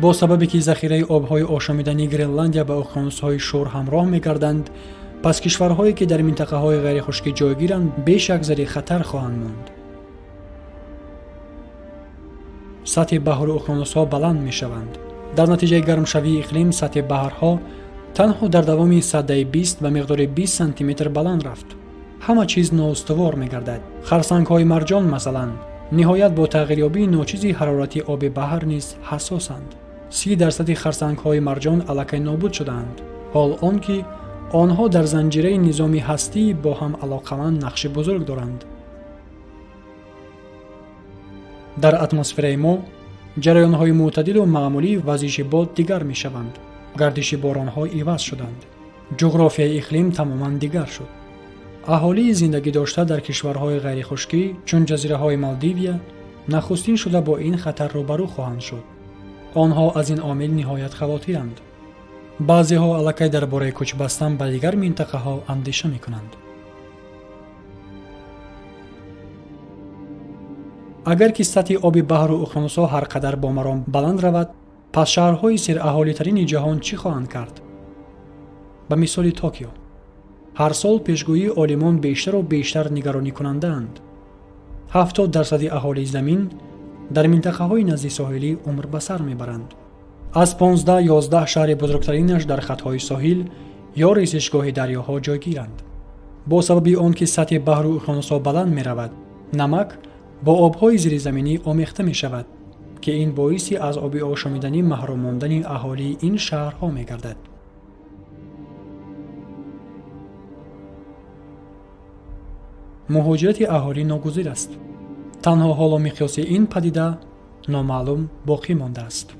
با سببی که ذخیره آب‌های آشامیدنی گرینلندیا به اقیانوس‌های شور همراه می‌گردند، پس کشورهایی که در منطقه‌های غیر خشکی جایگیرند بیشک زیر خطر خواهند ماند. سطح بحر و اقیانوس‌ها بلند می‌شوند. در نتیجه گرمشوی اقلیم سطح بحرها تنها در دوام سده 20 و مقدار 20 سانتی متر بلند رفت. همه چیز نااستوار می‌گردد. خرسنگ‌های مرجان مثلا نهایت با تغییریابی ناچیزی حرارتی آب بحر نیز حساسند. 30% خرسنگ‌های مرجان الکی نابود شدند. حال آنکه آنها در زنجیره نظامی هستی با هم علاقمند نقش بزرگ دارند. در اتمسفر ما جریان‌های معتدل و معمولی وزش باد دیگر می‌شوند. گردش باران‌ها عوض شدند. جغرافیای اقلیم تماماً دیگر شد. اهالی زندگی داشته در کشورهای غیر خشکی چون جزیره‌های مالدیو نخستین شده با این خطر روبرو خواهند شد. آنها از این عامل نهایت خواطرند. بعضی‌ها الکی درباره کوچ بستن به دیگر منطقه‌ها اندیشه می‌کنند. اگر که سطح آب بحر و اقیانوس‌ها هر قدر با مرام بلند رود، پس شهرهای سر اهالی‌ترین جهان چی خواهند کرد؟ به مثال توکیو. هر سال پیشگویی عالمان بیشتر و بیشتر نگرانی کننده‌اند. 70% اهالی زمین در منطقه‌های نزدیک ساحلی عمر به سر می‌برند. از 15-11 شهر بزرگترینش در خطهای ساحل یا ریزشگاه دریاها جایگیرند. با سبب آنکه سطح بحر و اقیانوس‌ها بلند می‌رود، نمک با آب‌های زیرزمینی آمیخته می‌شود که این باعث از آب آشامیدنی محروم ماندن اهالی این شهرها می‌گردد. مهاجرت اهالی ناگزیر است. تنها حالا مقیاس این پدیده نامعلوم باقی مانده است.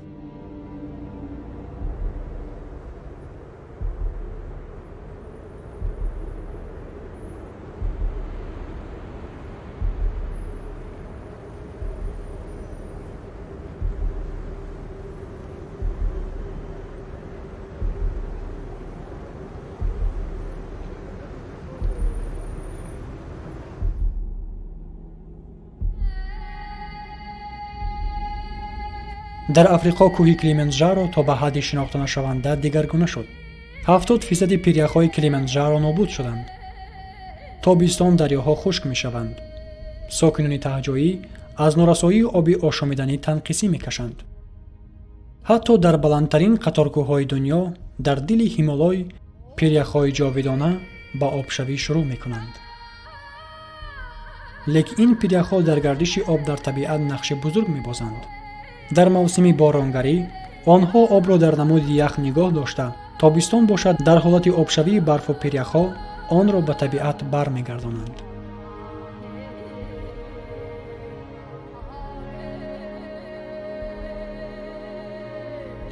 дар Африқо кӯҳи Килиманҷаро то ба ҳадди шинохтанашаванда дигаргуна шуд. 70% пиряхҳои Килиманҷаро нобуд шуданд. тобистон дарёҳо хушк мешаванд. сокинони таҳҷоӣ аз норасоии оби ошомиданӣ танқисӣ мекашанд. ҳатто дар баландтарин қаторкӯҳҳои дунё дар дили ҳимолой пиряхҳои ҷовидона ба обшавӣ шурӯъ мекунанд. лекин ин пиряхҳо дар гардиши об дар табиат нақши бузург мебозанд. дар мавсими боронгарӣ онҳо обро дар намуди ях нигоҳ дошта, тобистон бошад дар ҳолати обшавии барфу пиряхҳо онро ба табиат бармегардонанд.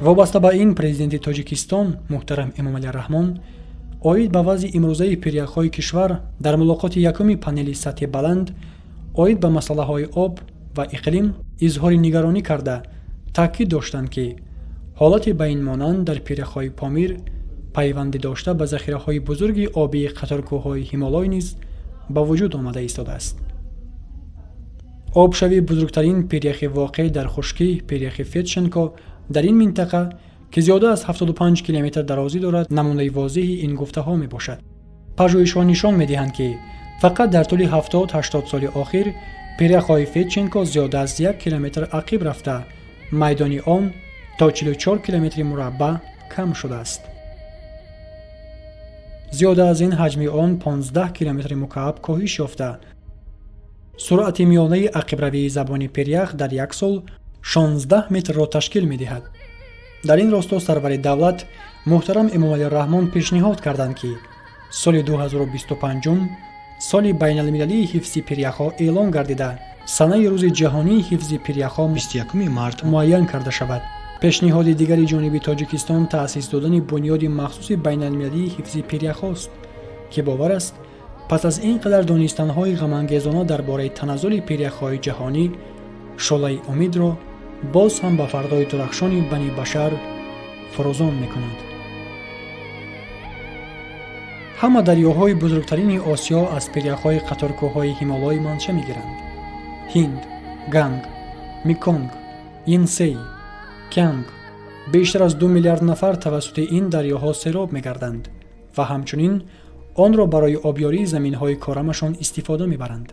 вобаста ба ин, президенти Тоҷикистон муҳтарам Эмомалӣ Раҳмон оид ба вазъи имрӯзаи пиряхҳои кишвар дар мулоқоти якуми панели сатҳи баланд оид ба масъалаҳои об ва иқлим изҳори нигаронӣ карда, таъкид доштанд, ки ҳолати ба ин монанд дар пиряхҳои Помир пайванди дошта ба захираҳои бузурги обии қаторкӯҳҳои Ҳимолой низ ба вуҷуд омада истодааст. обшавии бузургтарин пиряхи воқеъ дар хушкӣ, пиряхи Фетченко дар ин минтақа, ки зиёда аз 75 километр дарозӣ дорад, намунаи возеҳи ин гуфтаҳо мебошад. пажӯҳишҳо нишон медиҳанд, ки фақат дар тӯли 70-80 соли охир пиряхҳои Фетченко зиёда аз 1 километр ақиб рафта, майдони он то 44 километри мураббаъ кам шудааст. зиёда аз ин ҳаҷми он 15 километри мукааб коҳиш ёфта. суръати миёнаи ақибравии забони пирях дар як сол 16 метрро ташкил медиҳад. дар ин росто сарвари давлат муҳтарам Эмомалӣ Раҳмон пешниҳод карданд, ки соли 2025 соли байналмилалии ҳифзи пиряхҳо эълон гардида, санаи рӯзи ҷаҳонии ҳифзи пиряхҳо 21 март муайян карда шавад. пешниҳоди дигари ҷониби Тоҷикистон таъсис додани бунёди махсуси байналмилалии ҳифзи пиряхҳост, ки бовар аст пас аз ин қадар донистанҳои ғамангезона дар бораи таназзули пиряхҳои ҷаҳонӣ, шӯлаи умидро боз ҳам ба фардои дурахшони бани башар фурӯзон мекунад. ҳама дарёҳои бузургтарини Осиё аз пиряхҳои қаторкӯҳҳои Ҳимолой манша мегиранд. Ҳинд, Ганг, Меконг, Йенсей, Кянг. бештар аз 2 миллиард нафар тавассути ин дарёҳо сероб мегарданд ва ҳамчунин онро барои обёрии заминҳои корамашон истифода мебаранд.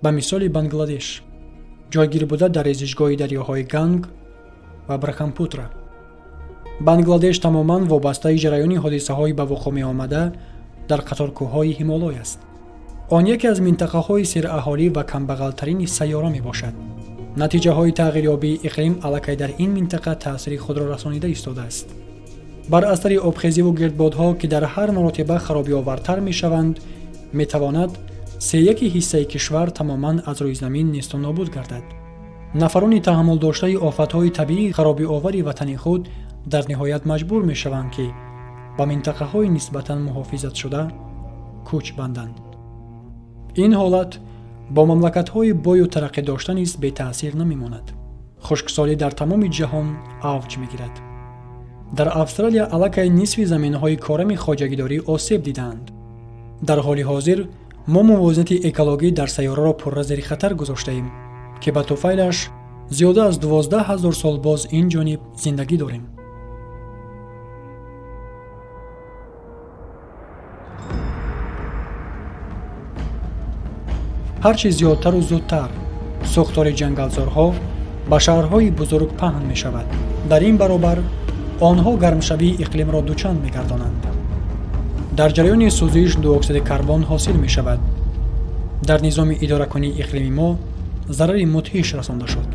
ба мисоли Бангладеш ҷойгир буда дар резишгоҳи дарёҳои Ганг ва Брахампутра. Бангладеш тамоман вобастаи ҷараёни ҳодисаҳои ба вуқӯъ меомада дар қаторкӯҳҳои Ҳимолой аст. он яке аз минтақаҳои сераҳолӣ ва камбағалтарини сайёра мебошад. натиҷаҳои тағйирёбии иқлим аллакай дар ин минтақа таъсири худро расонида истодааст. бар асари обхезиву гирдбодҳо, ки дар ҳар маротиба харобиовартар мешаванд, метавонад 3/1 ҳиссаи кишвар тамоман аз рӯи замин несту нобуд гардад. нафарони таҳаммул доштаи офатҳои табиии харобиовари ватани худ дар ниҳоят маҷбур мешаванд, ки ба минтақаҳои нисбатан муҳофизатшуда кӯч банданд. ин ҳолат бо мамлакатҳои бою тараққӣ дошта низ бетаъсир намемонад. хушксолӣ дар тамоми ҷаҳон авҷ мегирад. дар Австралия аллакай нисфи заминҳои корами хоҷагидорӣ осеб дидаанд. дар ҳоли ҳозир мо мувозинати экологӣ дар сайёраро пурра зери хатар гузоштаем, ки ба туфайлаш зиёда аз 12 000 сол боз ин ҷониб зиндагӣ дорем. ҳарчи зиёдтару зудтар сӯхтори ҷангалзорҳо ба шаҳрҳои бузург паҳн мешавад. дар ин баробар онҳо гармшавии иқлимро дучанд мегардонанд. дар ҷараёни сӯзиш дуоксиди карбон ҳосил мешавад. дар низоми идоракунии иқлими мо зарари мудҳиш расонда шуд.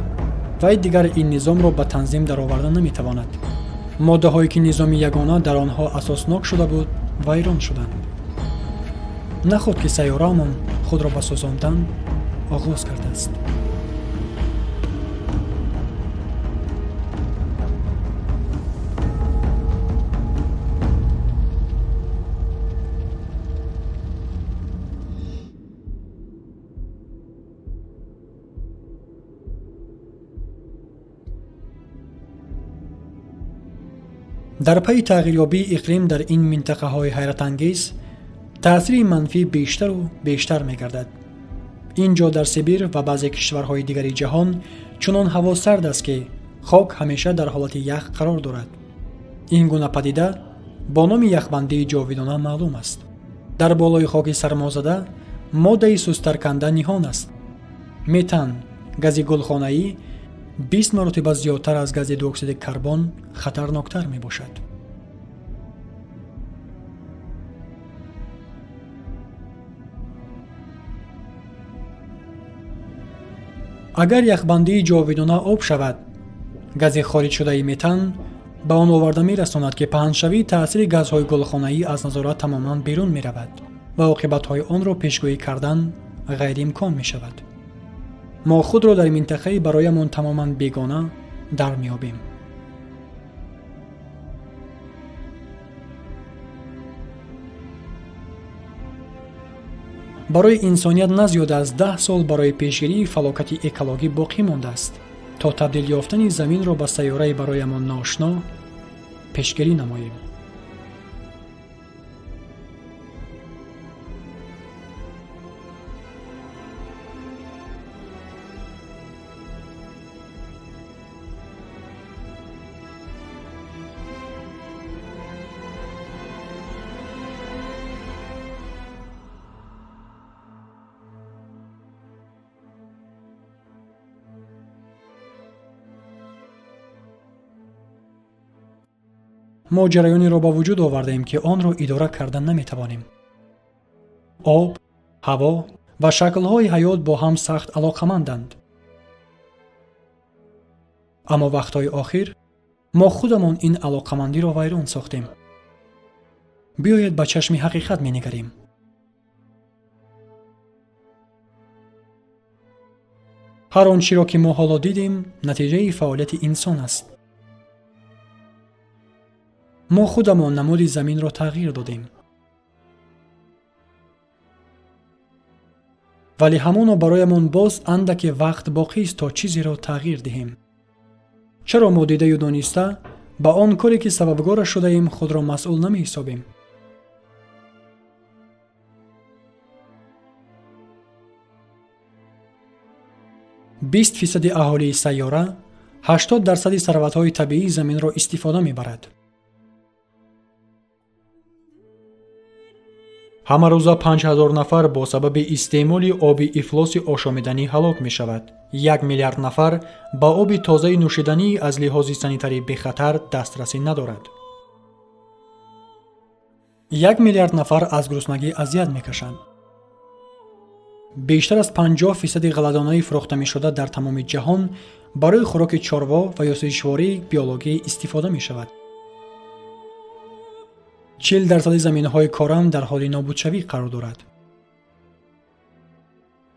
вай дигар ин низомро ба танзим дароварда наметавонад. моддаҳое ки низоми ягона дар онҳо асоснок шуда буд, вайрон шуданд. нахуд ки сайёраамон худро ба сӯзондан оғоз кардааст. дар пайи тағйирёбии иқлим дар ин минтақаҳои ҳайратангез таъсири манфӣ бештару бештар мегардад. ин ҷо дар Сибир ва баъзе кишварҳои дигари ҷаҳон чунон ҳаво сард аст, ки خاک همیشه در حالت یخ قرار دارد. این گونه پدیده با نام یخبندی جاویدانه معلوم است. در بالای خاک سرمازده ماده سوزترکننده نهان است. متان، گاز گلخانه‌ای 20 مرتبه زیادتر از گاز دی اکسید کربن خطرناکتر می باشد. اگر یخبندی جاویدانه آب شود، گاز خارج شده متان به آن آورده می رساند که پهنشوی تأثیر گازهای گلخانه‌ای از نظارت تماما بیرون می رود و عاقبت‌های آن را پیشگویی کردن غیر امکان می شود. ما خود را در منطقه‌ای برایمان تماما بیگانه در می‌یابیم. برای انسانیت نه زیاد از 10 سال برای پیشگیری فلاکت اکولوژی باقی مانده است تا تبدیل یافتن زمین را به سیاره برایمان ناآشنا پیشگیری نماییم. ما جریانی را با وجود آوردیم که آن را اداره کردن نمی‌توانیم. آب، هوا و شکل‌های حیات با هم سخت علاقمندند. اما وقتهای آخر ما خودمان این علاقمندی را ویران ساختیم. بیایید با چشم حقیقت می‌نگریم. هر آنچه را که ما حالا دیدیم نتیجه فعالیت انسان است. ما خودمان نمود زمین را تغییر دادیم. ولی همانا برایمان باز اندک وقت باقی است تا چیزی را تغییر دهیم. چرا ما دیده و دانسته با آن کاری که سببگار شده ایم خود را مسئول نمی حسابیم؟ بیست فیصد اهالی سیاره 80% ثروت‌های طبیعی زمین را استفاده می‌برد. همه روزه 5000 نفر با سبب استعمال آب افلاس آشامیدنی هلاک می شود. 1 میلیارد نفر با آب تازه نوشیدنی از لحاظ سانیتری به خطر دسترسی ندارد. 1 میلیارد نفر از گرسنگی اذیت می کشند. بیشتر از 50% غله‌دانه‌های فروخته می شده در تمام جهان برای خوراک چاروا و یا سوزشواری بیولوژی استفاده می شود. 40% زمین‌های کارم در حال نابودشوی قرار دارد.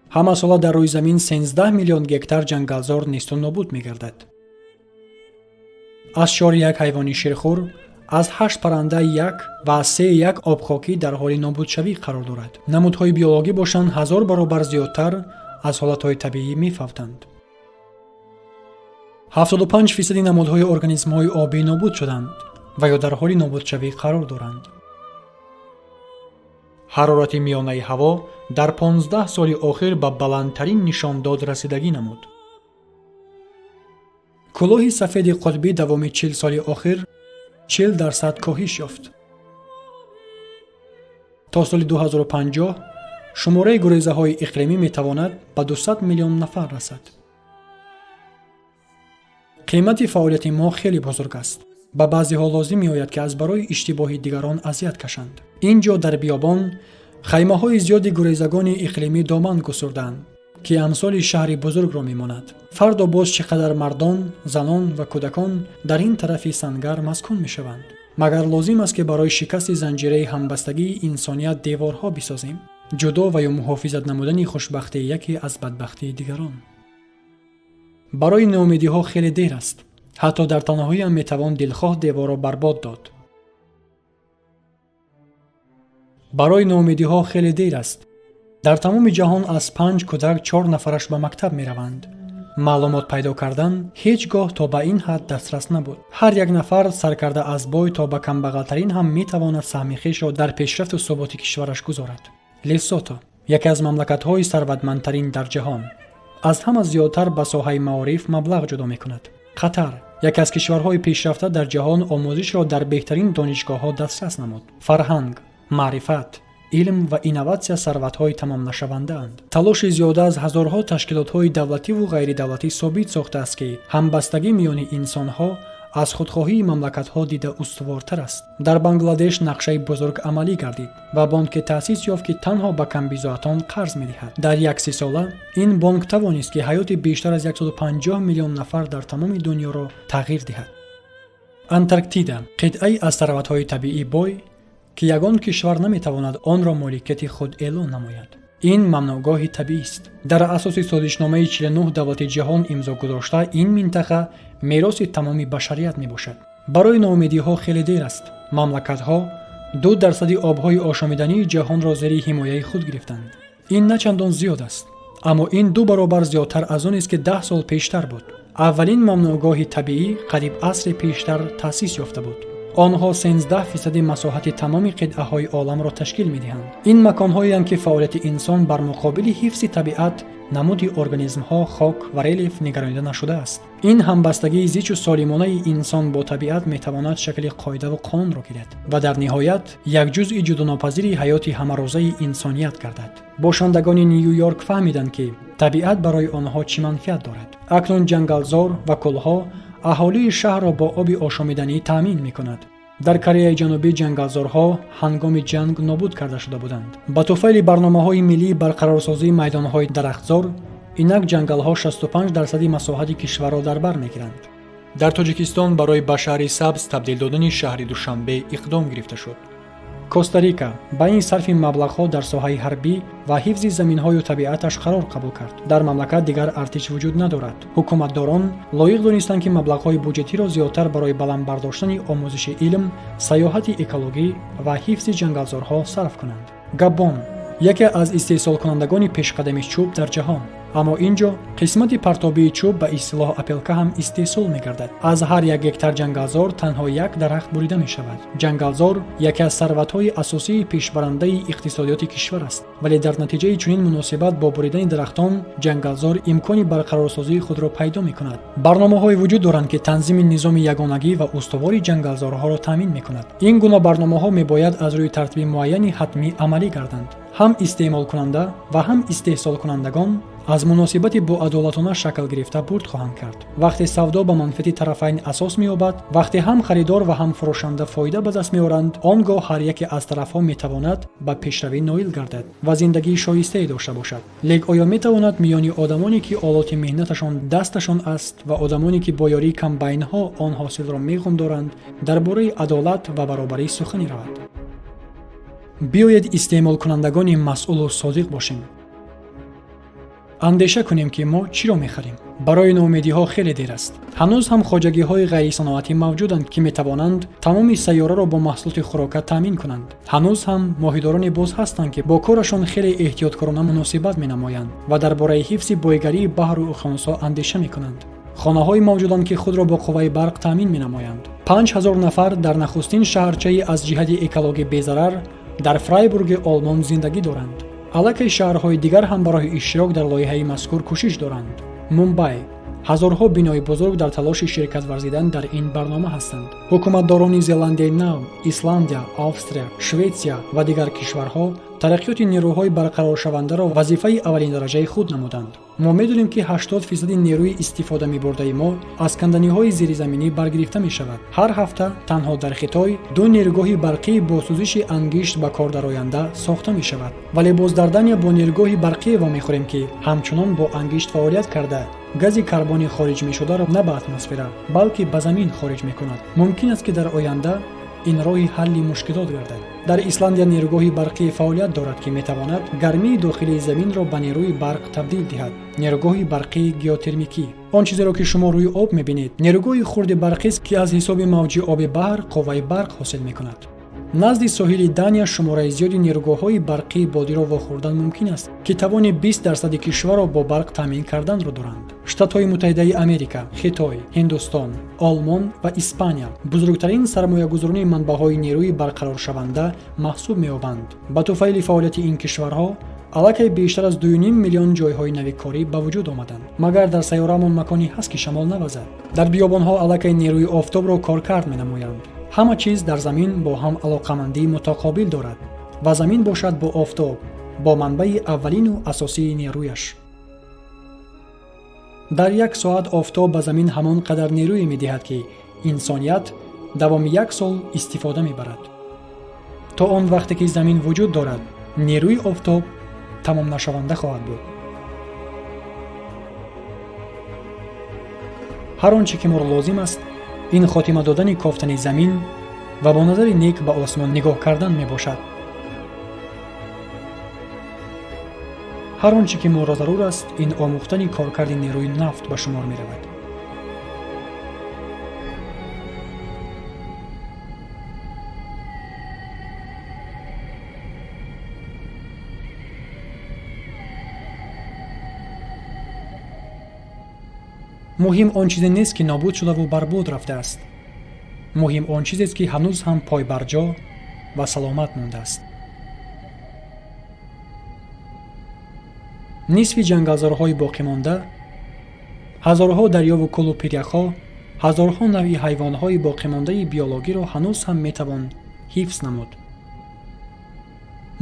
همه ساله در روی زمین 13 میلیون گکتار جنگلزار نیست و نابود می‌گردد. از 4 حیوان شیرخوار، از 8 پرنده 1 و از 3 آبخاکی در حال نابودشوی قرار دارد. نمودهای بیولوژی باشند 1000 برابر زیادتر از حالتهای طبیعی می‌فوتند. 75% نمودهای ارگانیسم‌های آبی نابود شدند و یا در حال نابودشوی قرار دارند. حرارت میانه هوا در 15 سال اخیر به بلندترین نشانداد رسیدگی نمود. کلاه سفید قطبی دوام 40 سال اخیر 40% کاهش یافت. تا سال 2050 شماره گریزه‌های اقلیمی میتواند به 200 میلیون نفر رسد. قیمت فعالیت ما خیلی بزرگ است. با بعضی ها لازم می آید که از برای اشتباه دیگران اذیت کشند. اینجا در بیابان خیمه های زیادی گریزگان اقلیمی دامن گستردند که امثال شهر بزرگ را می ماند. فردا باز چقدر مردان، زنان و کودکان در این طرف سنگر مسکون می شوند. مگر لازم است که برای شکست زنجیره همبستگی انسانیت دیوارها بسازیم؟ جدا و یا محافظت نمودن خوشبختی یکی از بدبختی دیگران. برای ناامیدی ها خیلی دیر است. حتی در تنهایی هم میتوان دلخواه دیوار را برباد داد. برای ناامیدی ها خیلی دیر است. در تمام جهان از 5 کودک 4 نفرش به مکتب می روند. معلومات پیدا کردن هیچگاه تا به این حد دسترس نبود. هر یک نفر سرکرده از بای تا به کمبغلترین هم می تواند سهم خویش را در پیشرفت و ثبات کشورش گذارد. لسوتو، یکی از مملکت های ثروتمندترین در جهان، از همه زیادتر به ساحه معارف مبلغ جدا می کند. قطر یکی از کشورهای پیشرفته در جهان آموزش را در بهترین دانشگاه‌ها دسترس نمود. فرهنگ، معرفت، علم و اینوواسیا ثروت‌های تمام نشونده اند. تلاش زیاده از هزارها تشکیلات‌های دولتی و غیر دولتی ثابت ساخته است که همبستگی میان انسان‌ها از خودخواهی مملکت‌ها دیده استوارتر است. در بنگلادش نقشه بزرگ عملی گردید و بانک تأسیس یافت که تنها به کمبیزاتان قرض می‌دهد. در یک 3 ساله این بانک توانست که حیات بیشتر از 150 میلیون نفر در تمام دنیا را تغییر دهد. انتارکتیدا قطعه‌ای از ثروت‌های طبیعی بوی که یگان کشور نمی‌تواند آن را مالکیت خود اعلام نماید. این ممنوعگاه طبیعی است. در اساس سازشنامه 49 دولت جهان امضا گذاشته این منطقه میراث تمام بشریت میباشد. برای ناامیدی‌ها خیلی دیر است. مملکت‌ها 2% آب‌های آشامیدنی جهان را زیر حمایه خود گرفتند. این نه چندان زیاد است، اما این 2 برابر زیادتر از آن است که 10 سال پیشتر بود. اولین ممنوعگاه طبیعی قریب عصر پیشتر تأسیس یافته بود. آنها 13% مساحت تمام قطعه‌های عالم را تشکیل می‌دهند. این مکان‌هایی که فعالیت انسان بر مقابل حفظ طبیعت، نمود ارگانیسم‌ها، خاک و ریلیف نگرانیده نشده است. این همبستگی زیست و سالمانه انسان با طبیعت می‌تواند شکل قاعده و قانون را گیرد و در نهایت یک جزء جداگانه‌ناپذیر حیات همه‌روزه انسانیت گردد. باشندگان نیویورک فهمیدند که طبیعت برای آنها چه منفعت دارد. اکنون جنگلزار و کلها اهالی شهر را با آب آشامیدنی تامین می‌کند. در کره جنوبی جنگلزارها هنگام جنگ نابود کرده شده بودند. با توفیل برنامه‌های ملی برقرارسازی میدان‌های درختزار، اینک جنگل‌ها 65% مساحت کشور را در بر می‌گیرند. در تاجیکستان برای به شهر سبز تبدیل دادن شهر دوشنبه اقدام گرفته شد. کوستاریکا با این صرف مبلغ‌ها در ساحه حربی و حفظ زمین‌های و طبیعتش قرار قبول کرد. در مملکت دیگر ارتش وجود ندارد. حکومتداران لایق دانستند که مبلغ‌های بودجتی را زیادتر برای بلند برداشتن آموزش علم، سیاحت اکولوژی و حفظ جنگلزارها صرف کنند. گابون یکی از استحصال کنندگان پیشقدم چوب در جهان، اما اینجا قسمت پرتابی چوب به اصطلاح اپلکا هم استحصال می‌گردد. از هر 1 هکتار جنگلزار تنها 1 درخت بریده می‌شود. جنگلزار یکی از ثروت‌های اساسی پیشبرنده اقتصادیات کشور است، ولی در نتیجه چنین مناسبت با بریدن درختان جنگلزار امکان برقرارسازی خود را پیدا می‌کند. برنامه‌های وجود دارند که تنظیم نظام یگانگی و استواری جنگلزارها را تامین می‌کند. این گونه برنامه‌ها می‌باید از روی ترتیب معینی حتمی عملی گردند. هم استعمال کننده و هم استحصال کنندگان از مناسبت با عدالتانه شکل گرفته برد خواهند کرد. وقتی سودا به منفعت طرفین اساس می‌یابد، وقتی هم خریدار و هم فروشنده فایده به دست می‌آورند، آنگاه هر یک از طرف‌ها می‌تواند به پیشروی نائل گردد و زندگی شایسته داشته باشد. لیک آیا می‌تواند میان آدمانی که آلات مهنتشان دستشان است و آدمانی که با یاری کمبین‌ها آن حاصل را می‌غندارند درباره عدالت و برابری سخنی رود؟ بیایید استعمال کنندگان مسئول و صادق باشیم. اندیشه کنیم که ما چی را می‌خریم. برای ناامیدی‌ها خیلی دیر است. هنوز هم خواجگی‌های غیر صنعتی موجودند که می‌توانند تمام سیاره را با محصولات خوراکی تامین کنند. هنوز هم ماهیداران باز هستند که با کارشان خیلی احتیاطکارانه مناسبت می‌نمایند و درباره حفظ بویگری بحر و اقیانوس‌ها اندیشه می‌کنند. خانه‌های موجودند که خود را با قوه برق تامین می‌نمایند. 5000 نفر در نخستین شهرچه از جهت اکولوژی بی‌ضرر در فرایبورگ آلمان زندگی دارند. علاقه شهرهای دیگر هم برای اشتراک در لایحه مذکور کوشش دارند. مومبای هزارها بنای بزرگ در تلاش شرکت ورزیدن در این برنامه هستند. حکومتداران زلاندیای نو، ایسلندیا، آستریا، شویتسیا و دیگر کشورها ترقیات نیروهای برقرار شونده را وظیفه اولین درجه خود نمودند. ما می‌دانیم که 80% نیروی استفاده می‌برده ما از کندنی‌های زیرزمینی برگرفته می‌شود. هر هفته تنها در خیتای 2 نیروگاه برقی با سوزش انگشت به کار درآینده ساخته می‌شود. ولی باز در دنیا با نیروگاه برقی و می‌خوریم که همچنان با انگشت فعالیت کرده گاز کربن خارج می‌شده را نه به اتمسفر بلکه به زمین خارج می‌کند. ممکن است که در آینده این راه حل مشکلات گردد. در ایسلندیا نیروگاه برقی فعالیت دارد که می‌تواند گرمی داخلی زمین را به نیروی برق تبدیل دهد. نیروگاه برقی گیوترمیکی، آن چیزی را که شما روی آب می‌بینید، نیروگاه خرد برقی است که از حساب موج آب بحر قوه برق حاصل می‌کند. نزد ساحل دنیا شماره زیادی نیروگاه‌های برقی بادی را واخوردن ممکن است که توان 20% کشور را با برق تامین کردن را دارند. شتات‌های متحده امریکا، خیتای، هندوستان، آلمان و اسپانیا بزرگترین سرمایه‌گذاران منبع‌های نیروی برقرار شونده محسوب می‌یابند. با توفیل فعالیت این کشورها аллакай бештар аз 2.5 миллион ҷойҳои навикорӣ ба вуҷуд омаданд. Магар дар сайёраамон маконе ҳаст ки шамол навазад? Дар биёбонҳо аллакай нерӯи офтобро коркард менамоянд. ҳама чиз дар замин бо ҳам алоқамандӣ мутақобил дорад ва замин бошад бо офтоб, бо манбаи аввалину асосии нерӯяш. дар як соат офтоб ба замин ҳамон қадар нерӯе медиҳад ки инсоният давоми 1 сол истифода мебарад. то он вақте ки замин вуҷуд дорад, нерӯи офтоб тамомнашаванда хоҳад буд. ҳар он чӣ ки моро лозим аст, ин хотима додани кофтани замин ва бо назари нек ба осмон нигоҳ кардан мебошад. ҳар он чӣ ки моро зарур аст, ин омӯхтани коркарди нерӯи нафт ба шумор меравад. муҳим он чизе нест ки нобуд шудаву барбод рафтааст. муҳим он чизест ки ҳанӯз ҳам пойбарҷо ва саломат мондааст. нисфи ҷангалзорҳои боқимонда, ҳазорҳо дарёву кӯлу пиряхҳо, ҳазорҳо навъи ҳайвонҳои боқимондаи биологиро ҳанӯз ҳам метавон ҳифз намуд.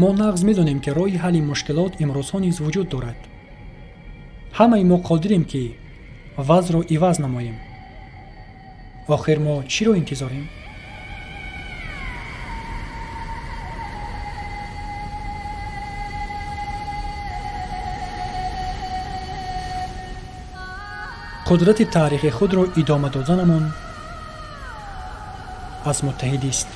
мо нағз медонем ки роҳи ҳалли мушкилот имрӯзҳо низ вуҷуд дорад. ҳамаи мо қодирем ки вазъро иваз намоем. охир мо чиро интизорем? қудрати таърихи худро идома доданамон аз муттаҳидист.